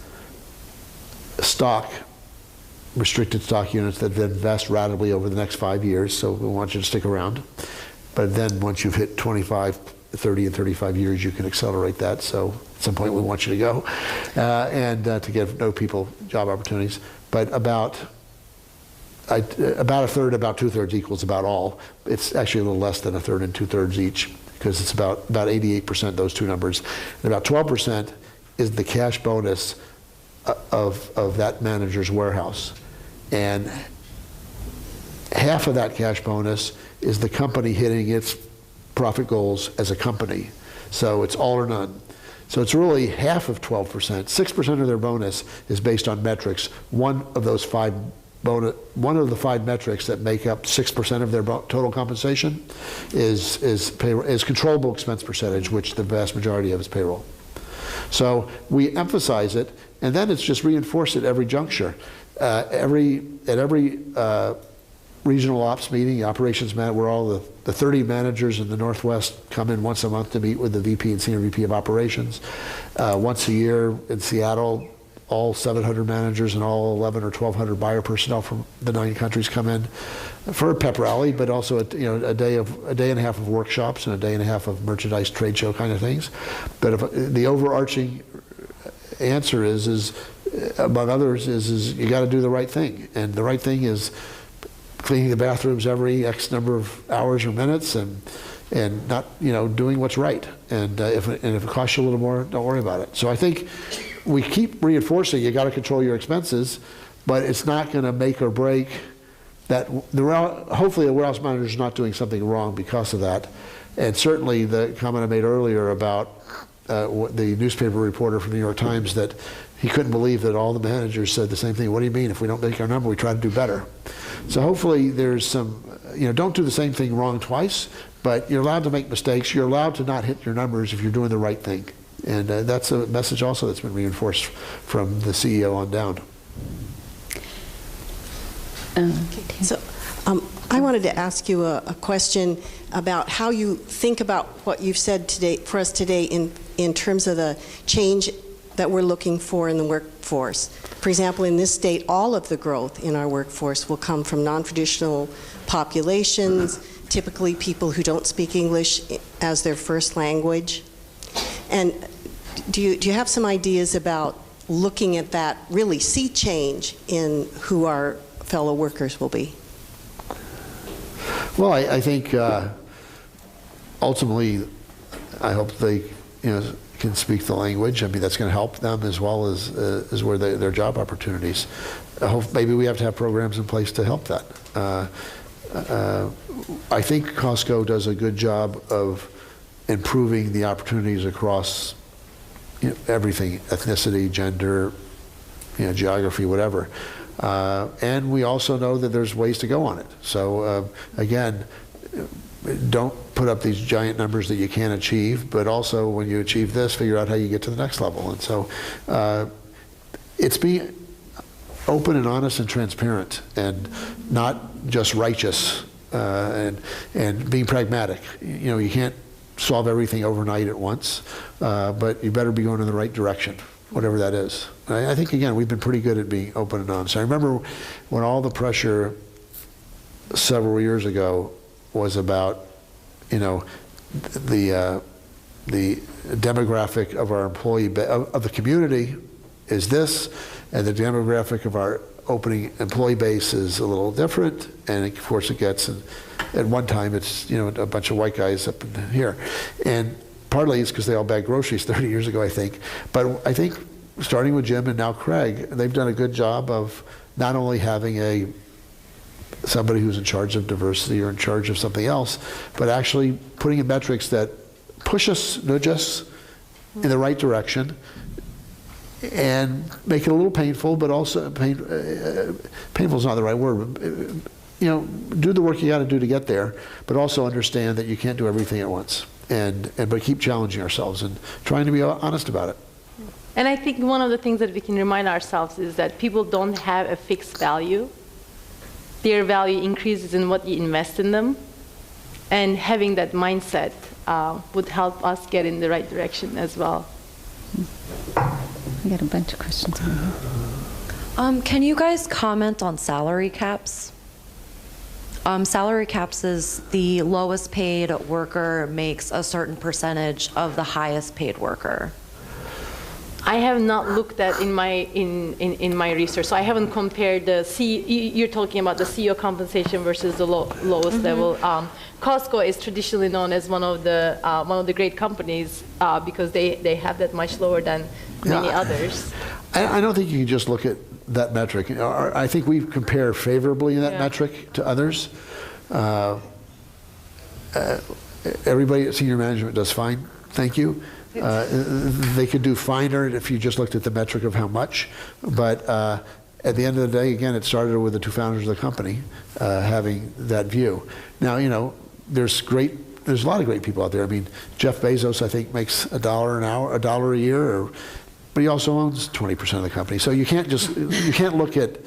stock, restricted stock units that then vest ratably over the next 5 years. So we want you to stick around. But then once you've hit 25, 30, and 35 years, you can accelerate that. So at some point we want you to go and to give no people job opportunities. But about a third, about 2/3 equals about all. It's actually a little less than a third and 2/3 each, because it's about 88%, those two numbers. And about 12% is the cash bonus of that manager's warehouse. And half of that cash bonus is the company hitting its profit goals as a company. So it's all or none. So it's really half of 12%. 6% of their bonus is based on metrics. One of the 5 metrics that make up 6% of their total compensation is controllable expense percentage, which the vast majority of is payroll. So we emphasize it, and then it's just reinforced at every juncture. At every regional ops meeting, operations where all the 30 managers in the Northwest come in once a month to meet with the VP and Senior VP of Operations. Once a year in Seattle, all 700 managers and all 11 or 1,200 buyer personnel from the 9 countries come in for a pep rally, but also a day and a half of workshops and a day and a half of merchandise trade show kind of things. But the overarching answer is among others, is you got to do the right thing, and the right thing is cleaning the bathrooms every X number of hours or minutes, and not doing what's right. And if it costs you a little more, don't worry about it. So I think we keep reinforcing you got to control your expenses, but it's not going to make or break that. Hopefully, a warehouse manager is not doing something wrong because of that. And certainly, the comment I made earlier about the newspaper reporter from the New York Times, that he couldn't believe that all the managers said the same thing. What do you mean? If we don't make our number, we try to do better. So hopefully there's some, don't do the same thing wrong twice, but you're allowed to make mistakes. You're allowed to not hit your numbers if you're doing the right thing. And that's a message also that's been reinforced from the CEO on down. So I wanted to ask you a question about how you think about what you've said today for us today in terms of the change that we're looking for in the workforce. For example, in this state, all of the growth in our workforce will come from non-traditional populations, typically people who don't speak English as their first language. And do you have some ideas about looking at that, really see change in who our fellow workers will be? Well, I think ultimately, I hope they can speak the language. I mean, that's going to help them as well as where their job opportunities. I hope maybe we have to have programs in place to help that. I think Costco does a good job of improving the opportunities across everything, ethnicity, gender, geography, whatever. And we also know that there's ways to go on it. So again, don't put up these giant numbers that you can't achieve, but also when you achieve this, figure out how you get to the next level. And so it's being open and honest and transparent, and not just righteous, and being pragmatic. You can't solve everything overnight at once, but you better be going in the right direction. whatever that is. I think, again, we've been pretty good at being open and honest. I remember when all the pressure several years ago was about, you know, the demographic of our of the community is this, and the demographic of our opening employee base is a little different, and of course it gets, at one time it's, you know, a bunch of white guys up in here. And partly it's because they all bagged groceries 30 years ago, I think. But I think starting with Jim and now Craig, they've done a good job of not only having somebody who's in charge of diversity or in charge of something else, but actually putting in metrics that push us, nudge us in the right direction, and make it a little painful, but also painful is not the right word. You know, do the work you got to do to get there, but also understand that you can't do everything at once, but keep challenging ourselves and trying to be honest about it. And I think one of the things that we can remind ourselves is that people don't have a fixed value. Their value increases in what you invest in them, and having that mindset would help us get in the right direction as well. We got a bunch of questions on here. Can you guys comment on salary caps? Salary caps is the lowest paid worker makes a certain percentage of the highest paid worker. I have not looked at in my research, so I haven't compared the you're talking about the CEO compensation versus the lowest level. Costco is traditionally known as one of the great companies because they have that much lower than many others. I don't think you can just look at that metric. I think we compare favorably in that metric to others. Everybody at senior management does fine, thank you. They could do finer if you just looked at the metric of how much, but at the end of the day, again, it started with the two founders of the company having that view. Now, you know, there's a lot of great people out there. I mean, Jeff Bezos, I think, makes $1 a year, but he also owns 20% of the company. So you can't look at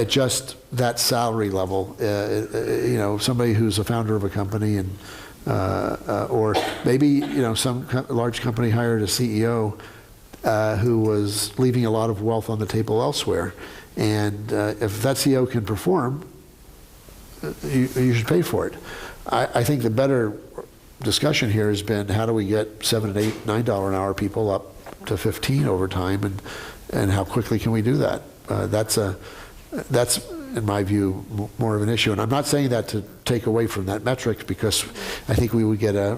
just that salary level. You know, somebody who's a founder of a company and or maybe, you know, some large company hired a CEO who was leaving a lot of wealth on the table elsewhere, and if that CEO can perform, you should pay for it. I think the better discussion here has been how do we get $7, $8, $9 an hour people up to 15 over time, and how quickly can we do that? That's in my view more of an issue, and I'm not saying that to take away from that metric, because I think we would get a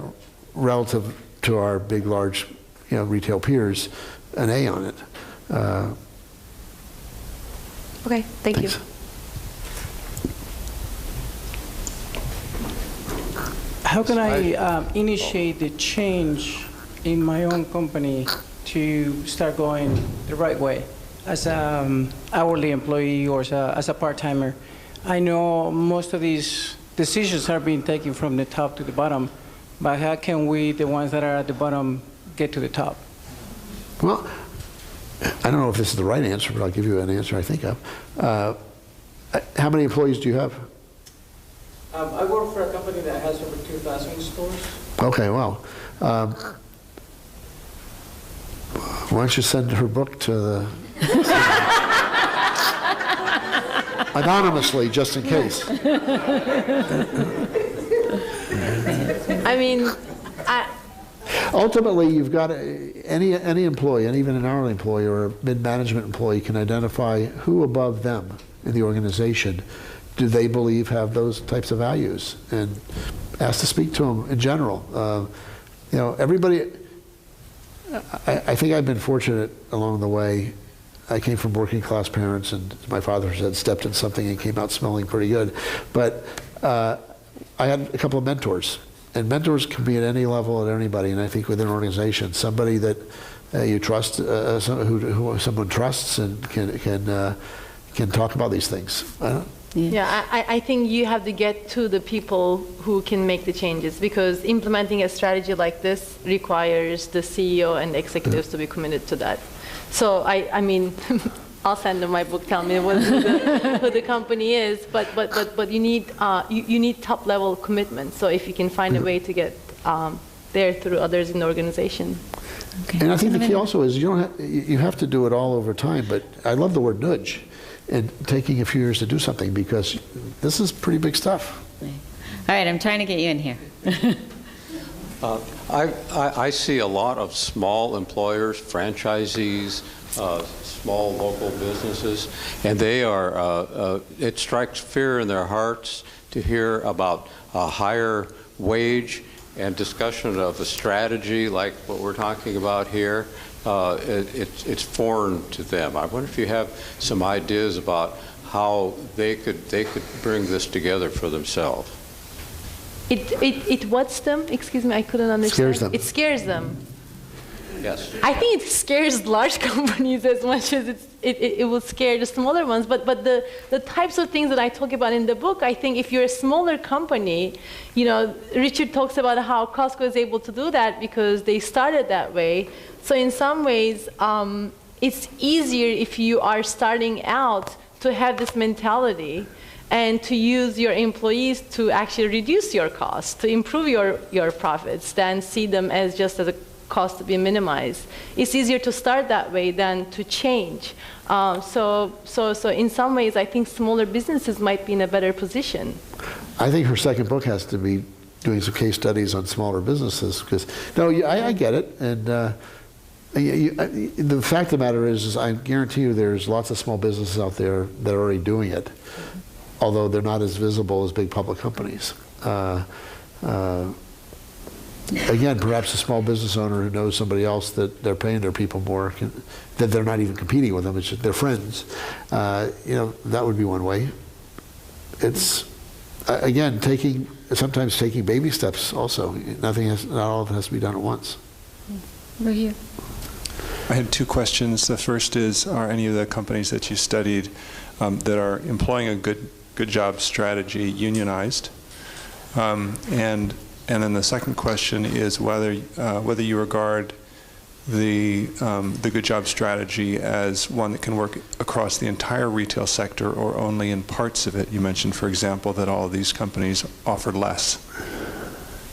relative to our big, large, you know, retail peers, an A on it. Okay, thank you. How can I initiate the change in my own company to start going the right way as an hourly employee or as a part-timer? I know most of these decisions are being taken from the top to the bottom, but how can we, the ones that are at the bottom, get to the top? Well, I don't know if this is the right answer, but I'll give you an answer I think of. How many employees do you have? I work for a company that has over 2,000 stores. Okay, well, why don't you send her book to the anonymously, just in case. I mean, ultimately, you've got any employee, and even an hourly employee or a mid-management employee, can identify who above them in the organization do they believe have those types of values, and ask to speak to them in general. You know, everybody. I think I've been fortunate along the way. I came from working class parents, and my father had stepped in something and came out smelling pretty good. But I had a couple of mentors, and mentors can be at any level, at anybody. And I think within an organization, somebody that you trust, who someone trusts, and can talk about these things. Yeah, I think you have to get to the people who can make the changes, because implementing a strategy like this requires the CEO and the executives to be committed to that. So I mean, I'll send them my book, tell me who the company is, but you need top level commitment. So if you can find a way to get there through others in the organization. Okay. And I think the key also is you have to do it all over time, but I love the word nudge, and taking a few years to do something, because this is pretty big stuff. All right, I'm trying to get you in here. I see a lot of small employers, franchisees, small local businesses, and they are, it strikes fear in their hearts to hear about a higher wage and discussion of a strategy like what we're talking about here. It's foreign to them. I wonder if you have some ideas about how they could bring this together for themselves. It what's them? Excuse me, I couldn't understand. Scares them. It scares them. Yes. I think it scares large companies as much as it will scare the smaller ones. But the types of things that I talk about in the book, I think if you're a smaller company, you know, Richard talks about how Costco is able to do that because they started that way. So in some ways, it's easier if you are starting out to have this mentality and to use your employees to actually reduce your costs, to improve your profits, than see them as just as a cost to be minimized. It's easier to start that way than to change. So in some ways, I think smaller businesses might be in a better position. I think her second book has to be doing some case studies on smaller businesses, because, no, I get it. And the fact of the matter is I guarantee you there's lots of small businesses out there that are already doing it, although they're not as visible as big public companies. Again, perhaps a small business owner who knows somebody else that they're paying their people more, that they're not even competing with them, it's just they're friends. You know, that would be one way. It's, again, sometimes taking baby steps also. Not all of it has to be done at once. Over here. I had two questions. The first is, are any of the companies that you studied that are employing a good job strategy unionized? And then the second question is whether you regard the good job strategy as one that can work across the entire retail sector or only in parts of it. You mentioned, for example, that all of these companies offer less.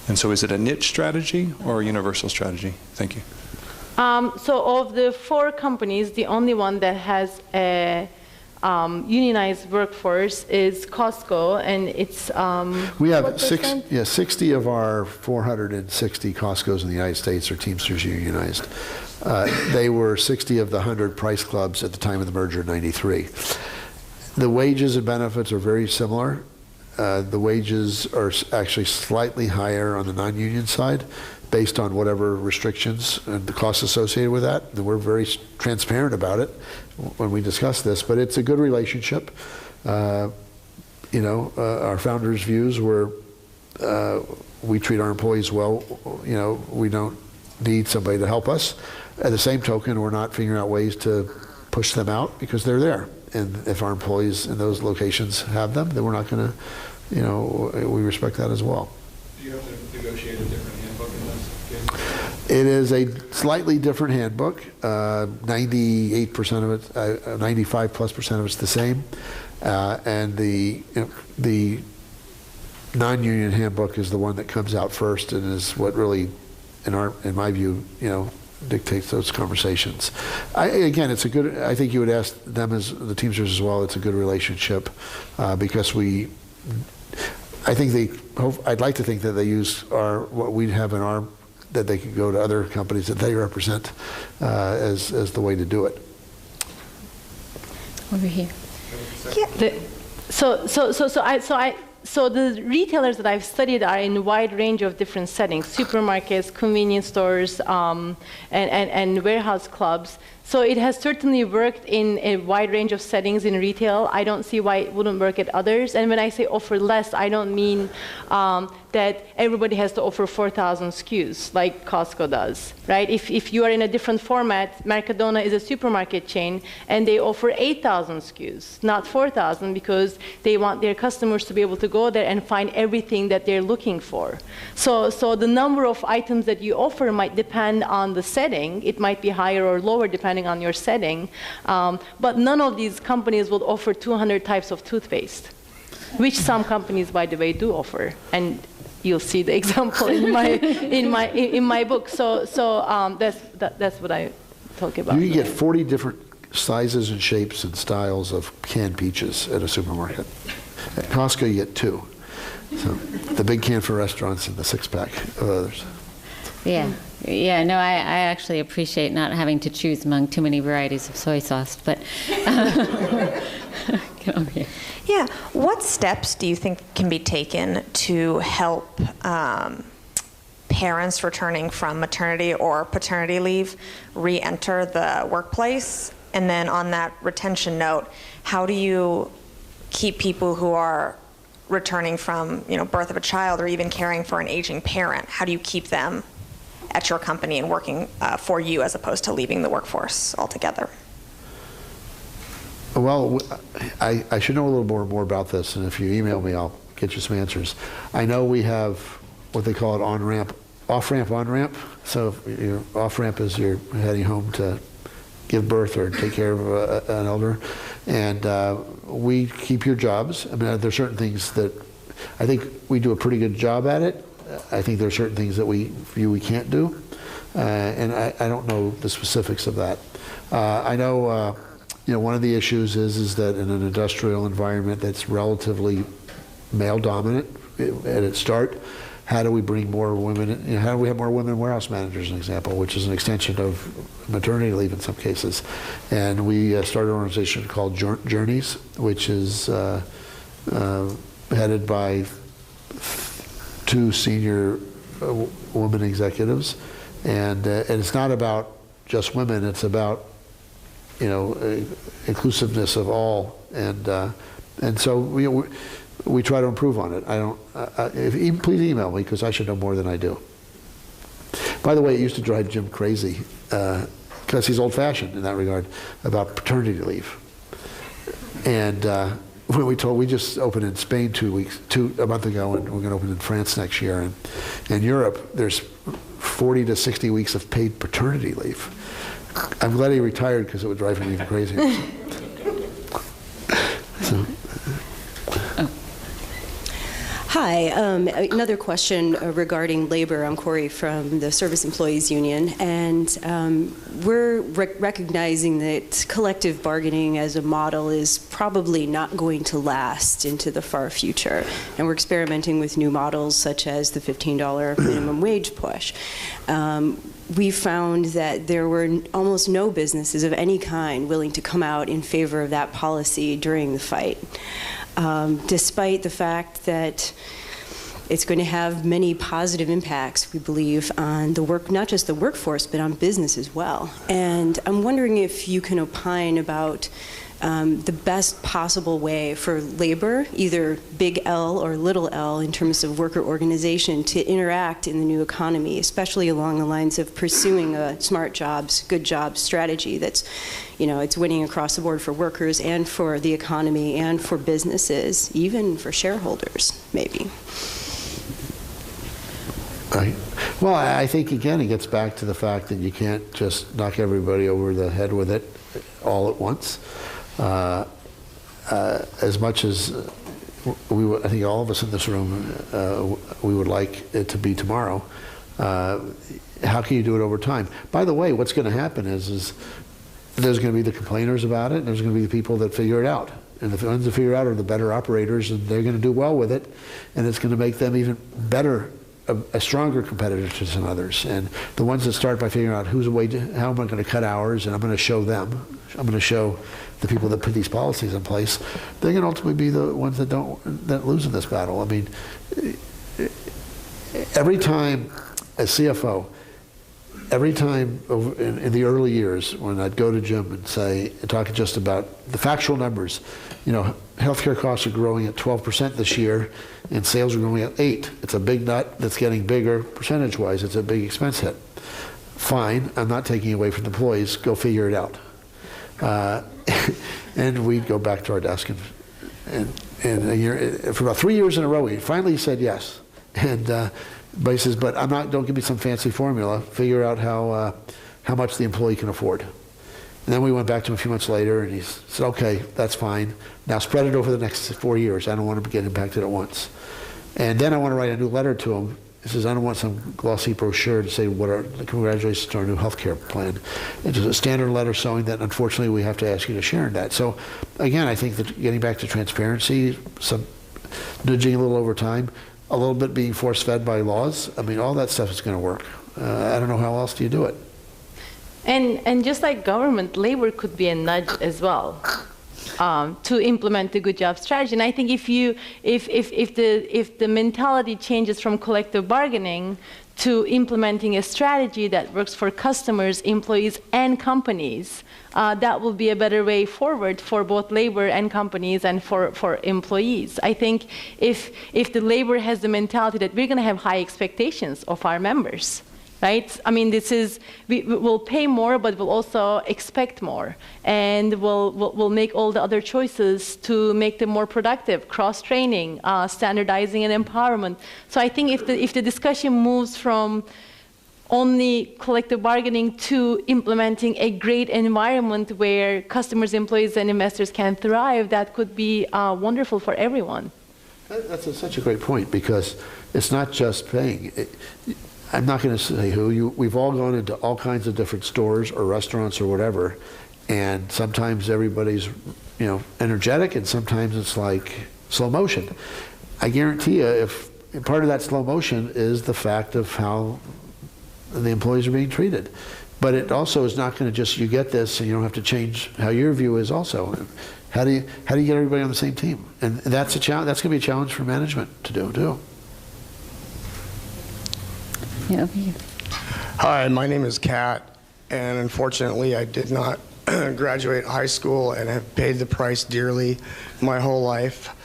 And so is it a niche strategy or a universal strategy? Thank you. So of the 4 companies, the only one that has a unionized workforce is Costco, and it's we have 60 of our 460 Costcos in the United States are Teamsters unionized. They were 60 of the 100 price clubs at the time of the merger in '93. The wages and benefits are very similar. The wages are actually slightly higher on the non-union side, based on whatever restrictions and the costs associated with that. And we're very transparent about it when we discuss this, but it's a good relationship. You know, our founders' views were we treat our employees well. You know, we don't need somebody to help us. At the same token, we're not figuring out ways to push them out because they're there. And if our employees in those locations have them, then we're not going to, you know, we respect that as well. Do you have to negotiate a different handbook in this case? It is a slightly different handbook. 98% of it, 95+% of it's the same. And the non-union handbook is the one that comes out first and is what really, in my view, you know, dictates those conversations. Again, it's a good, I think you would ask them as the Teamsters as well, it's a good relationship because I think I'd like to think that they use what we have in our, that they could go to other companies that they represent as the way to do it. Over here. Yeah. So the retailers that I've studied are in a wide range of different settings: supermarkets, convenience stores, and warehouse clubs. So it has certainly worked in a wide range of settings in retail. I don't see why it wouldn't work at others. And when I say offer less, I don't mean that everybody has to offer 4,000 SKUs like Costco does, right? If you are in a different format, Mercadona is a supermarket chain, and they offer 8,000 SKUs, not 4,000, because they want their customers to be able to go there and find everything that they're looking for. So the number of items that you offer might depend on the setting. It might be higher or lower depending on your setting. But none of these companies will offer 200 types of toothpaste, which some companies, by the way, do offer. And you'll see the example in my book. So that's what I talk about. You can get 40 different sizes and shapes and styles of canned peaches at a supermarket. At Costco, you get 2. So the big can for restaurants and the 6-pack of others. Yeah. Yeah, no, I actually appreciate not having to choose among too many varieties of soy sauce, but get over here. Yeah, what steps do you think can be taken to help parents returning from maternity or paternity leave re-enter the workplace? And then on that retention note, how do you keep people who are returning from, birth of a child or even caring for an aging parent, how do you keep them at your company and working for you as opposed to leaving the workforce altogether? Well, I should know a little more about this, and if you email me, I'll get you some answers. I know we have what they call it on-ramp, off-ramp, on-ramp. So if your off-ramp is you're heading home to give birth or take care of an elder, and we keep your jobs. I mean, there's certain things that I think we do a pretty good job at it. I think there are certain things that we feel we can't do, and I don't know the specifics of that. I know, one of the issues is that in an industrial environment that's relatively male-dominant at its start, how do we bring more women? How do we have more women warehouse managers, an example, which is an extension of maternity leave in some cases. And we started an organization called Journeys, which is headed by 2 senior women executives, and it's not about just women. It's about inclusiveness of all, and so we try to improve on it. Please email me because I should know more than I do. By the way, it used to drive Jim crazy because he's old-fashioned in that regard about paternity leave, and. When we just opened in Spain a month ago, and we're going to open in France next year. And in Europe, there's 40 to 60 weeks of paid paternity leave. I'm glad he retired because it would drive him even crazier. So. Hi, another question regarding labor. I'm Corey from the Service Employees Union, and we're recognizing that collective bargaining as a model is probably not going to last into the far future, and we're experimenting with new models such as the $15 minimum wage push. We found that there were almost no businesses of any kind willing to come out in favor of that policy during the fight. Despite the fact that it's going to have many positive impacts, we believe, on not just the workforce, but on business as well. And I'm wondering if you can opine about the best possible way for labor, either big L or little l, in terms of worker organization, to interact in the new economy, especially along the lines of pursuing a smart jobs, good jobs strategy that's, it's winning across the board for workers and for the economy and for businesses, even for shareholders, maybe. Well, I think, again, it gets back to the fact that you can't just knock everybody over the head with it all at once. As much as I think all of us in this room, we would like it to be tomorrow, how can you do it over time? By the way, what's going to happen is there's going to be the complainers about it, and there's going to be the people that figure it out. And the ones that figure it out are the better operators, and they're going to do well with it, and it's going to make them even better, a stronger competitor to some others. And the ones that start by figuring out how am I going to cut hours, and I'm going to show them, I'm going to show the people that put these policies in place, they're going to ultimately be the ones that lose in this battle. I mean, every time as CFO, every time in the early years when I'd go to Jim and talk just about the factual numbers, healthcare costs are growing at 12% this year, and sales are growing at 8%. It's a big nut that's getting bigger percentage-wise. It's a big expense hit. Fine, I'm not taking away from the employees. Go figure it out. And we'd go back to our desk, and a year, for about 3 years in a row, we finally said yes. And but he says, but don't give me some fancy formula. Figure out how much the employee can afford. And then we went back to him a few months later, and he said, okay, that's fine. Now spread it over the next 4 years. I don't want to get impacted at once. And then I want to write a new letter to them. It says, I don't want some glossy brochure to say congratulations to our new health care plan. It's just a standard letter showing that unfortunately we have to ask you to share in that. So again, I think that getting back to transparency, some nudging a little over time, a little bit being force-fed by laws, I mean, all that stuff is going to work. I don't know how else do you do it. And just like government, labor could be a nudge as well. To implement the good job strategy. And I think if the mentality changes from collective bargaining to implementing a strategy that works for customers, employees, and companies, that will be a better way forward for both labor and companies and for employees. I think if the labor has the mentality that we're going to have high expectations of our members, right? I mean, we'll pay more, but we'll also expect more. And we'll make all the other choices to make them more productive, cross-training, standardizing and empowerment. So I think if the discussion moves from only collective bargaining to implementing a great environment where customers, employees, and investors can thrive, that could be wonderful for everyone. That's such a great point, because it's not just paying. I'm not going to say who. We've all gone into all kinds of different stores or restaurants or whatever, and sometimes everybody's, energetic, and sometimes it's like slow motion. I guarantee you, if part of that slow motion is the fact of how the employees are being treated, but it also is not going to just, you get this and you don't have to change how your view is also. How do you get everybody on the same team? And that's a challenge. That's going to be a challenge for management to do too. Yeah, over here. Hi, my name is Kat, and unfortunately I did not graduate high school and have paid the price dearly my whole life.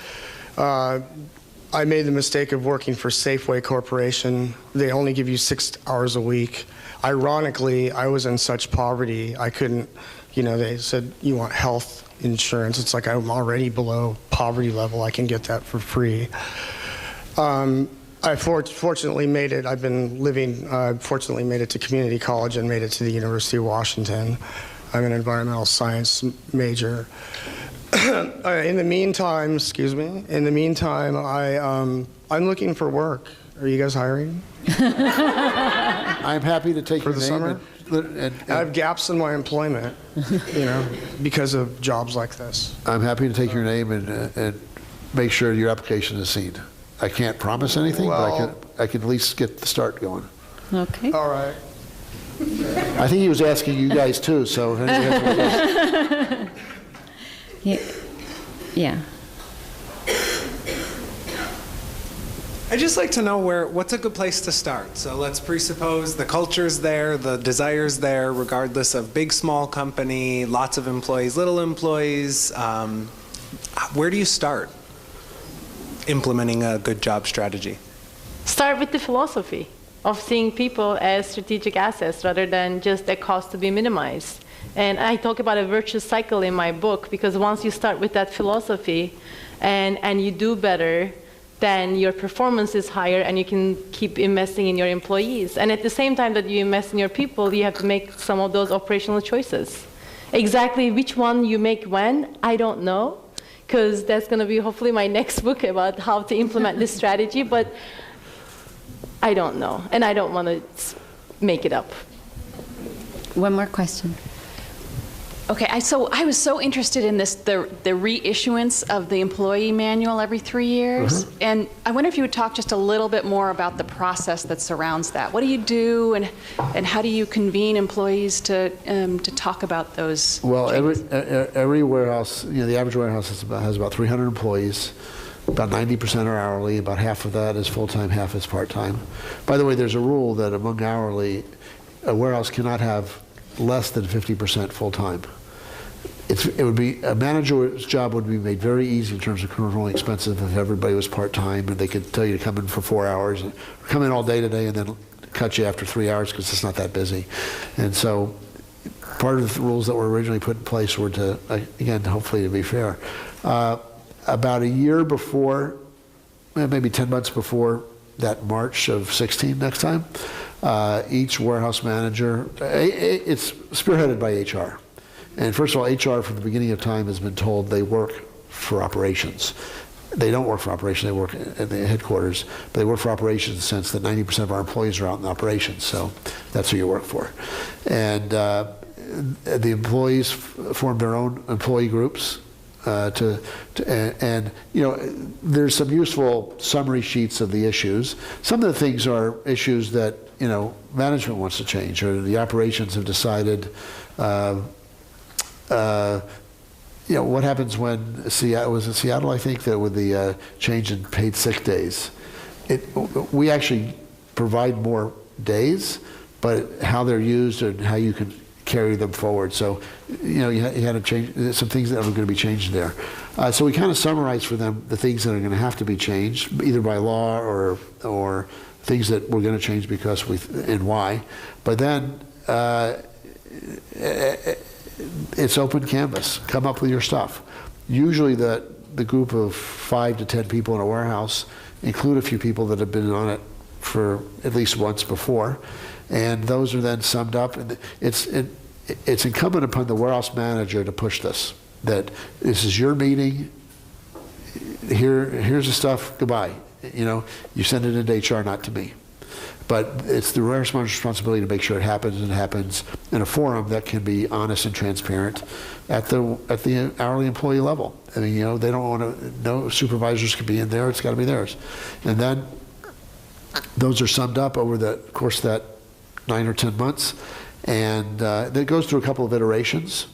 I made the mistake of working for Safeway Corporation. They only give you 6 hours a week. Ironically, I was in such poverty, I couldn't, they said, you want health insurance. It's like I'm already below poverty level. I can get that for free. I fortunately made it. I've been living, fortunately made it to community college and made it to the University of Washington. I'm an environmental science major. In the meantime, I'm looking for work. Are you guys hiring? I'm happy to take for your the name. summer. I have gaps in my employment, because of jobs like this. I'm happy to take your name and make sure your application is seen. I can't promise anything, but I can at least get the start going. Okay. All right. I think he was asking you guys too, so. Yeah. I'd just like to know what's a good place to start. So let's presuppose the culture's there, the desire's there, regardless of big, small company, lots of employees, little employees. Where do you start implementing a good job strategy? Start with the philosophy of seeing people as strategic assets rather than just a cost to be minimized. And I talk about a virtuous cycle in my book, because once you start with that philosophy and you do better, then your performance is higher and you can keep investing in your employees. And at the same time that you invest in your people, you have to make some of those operational choices. Exactly which one you make when, I don't know, because that's going to be hopefully my next book about how to implement this strategy, but I don't know, and I don't want to make it up. One more question. Okay, so I was so interested in this, the reissuance of the employee manual every 3 years. Mm-hmm. And I wonder if you would talk just a little bit more about the process that surrounds that. What do you do, and how do you convene employees to talk about those? Well, every warehouse, the average warehouse has about 300 employees. About 90% are hourly. About half of that is full-time, half is part-time. By the way, there's a rule that among hourly, a warehouse cannot have less than 50% full-time. It would be, a manager's job would be made very easy in terms of controlling expenses if everybody was part-time and they could tell you to come in for 4 hours, and come in all day today and then cut you after 3 hours because it's not that busy. And so part of the rules that were originally put in place were to, again, hopefully to be fair. About a year before, maybe 10 months before that March of 16 next time, each warehouse manager, it's spearheaded by HR. And first of all, HR from the beginning of time has been told they work for operations. they don't work for operations, they work at the headquarters, but they work for operations in the sense that 90% of our employees are out in operations, so that's who you work for. And the employees form their own employee groups, and you know, there's some useful summary sheets of the issues. Some of the things are issues that, you know, management wants to change, or the operations have decided. You know, what happens when Seattle, was it Seattle, I think, that with the change in paid sick days? We actually provide more days, but how they're used and how you can carry them forward. So, you know, you had to change some things that are going to be changed there. So we kind of summarize for them the things that are going to have to be changed, either by law or things that we're going to change because and why. But then it's open canvas. Come up with your stuff. Usually the group of 5 to 10 people in a warehouse include a few people that have been on it for at least once before, and those are then summed up. And it's incumbent upon the warehouse manager to push this, that this is your meeting, here's the stuff, goodbye. You know, you send it into HR, not to me. But it's the warehouse manager's responsibility to make sure it happens, and it happens in a forum that can be honest and transparent at the hourly employee level. I mean, you know, they don't want to, no supervisors can be in there, it's got to be theirs. And then those are summed up over the course of that 9 or 10 months, and it goes through a couple of iterations,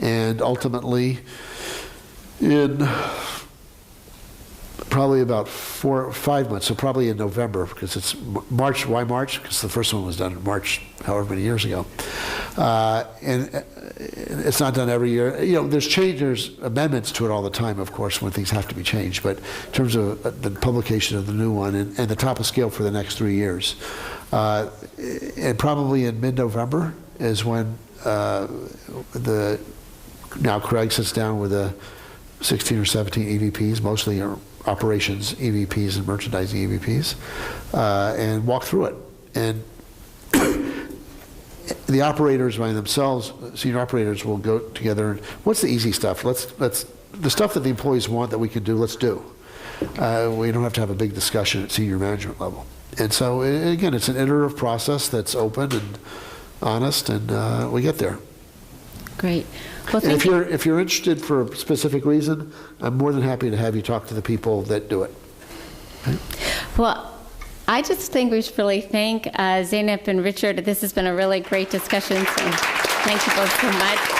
and ultimately in probably about 4 or 5 months, so probably in November, because it's March. Why March? Because the first one was done in March, however many years ago. And it's not done every year. You know, there's amendments to it all the time, of course, when things have to be changed. But in terms of the publication of the new one and the top of scale for the next 3 years, and probably in mid-November is when now Craig sits down with the 16 or 17 EVPs, mostly are operations EVPs and merchandising EVPs, and walk through it. And the operators by themselves, senior operators, will go together and what's the easy stuff? Let's the stuff that the employees want that we can do, let's do. We don't have to have a big discussion at senior management level. And so again, it's an iterative process that's open and honest, and we get there. Great. Well, and if you're interested for a specific reason, I'm more than happy to have you talk to the people that do it. Okay? Well, I just think we should really thank Zeynep and Richard. This has been a really great discussion, so thank you both so much.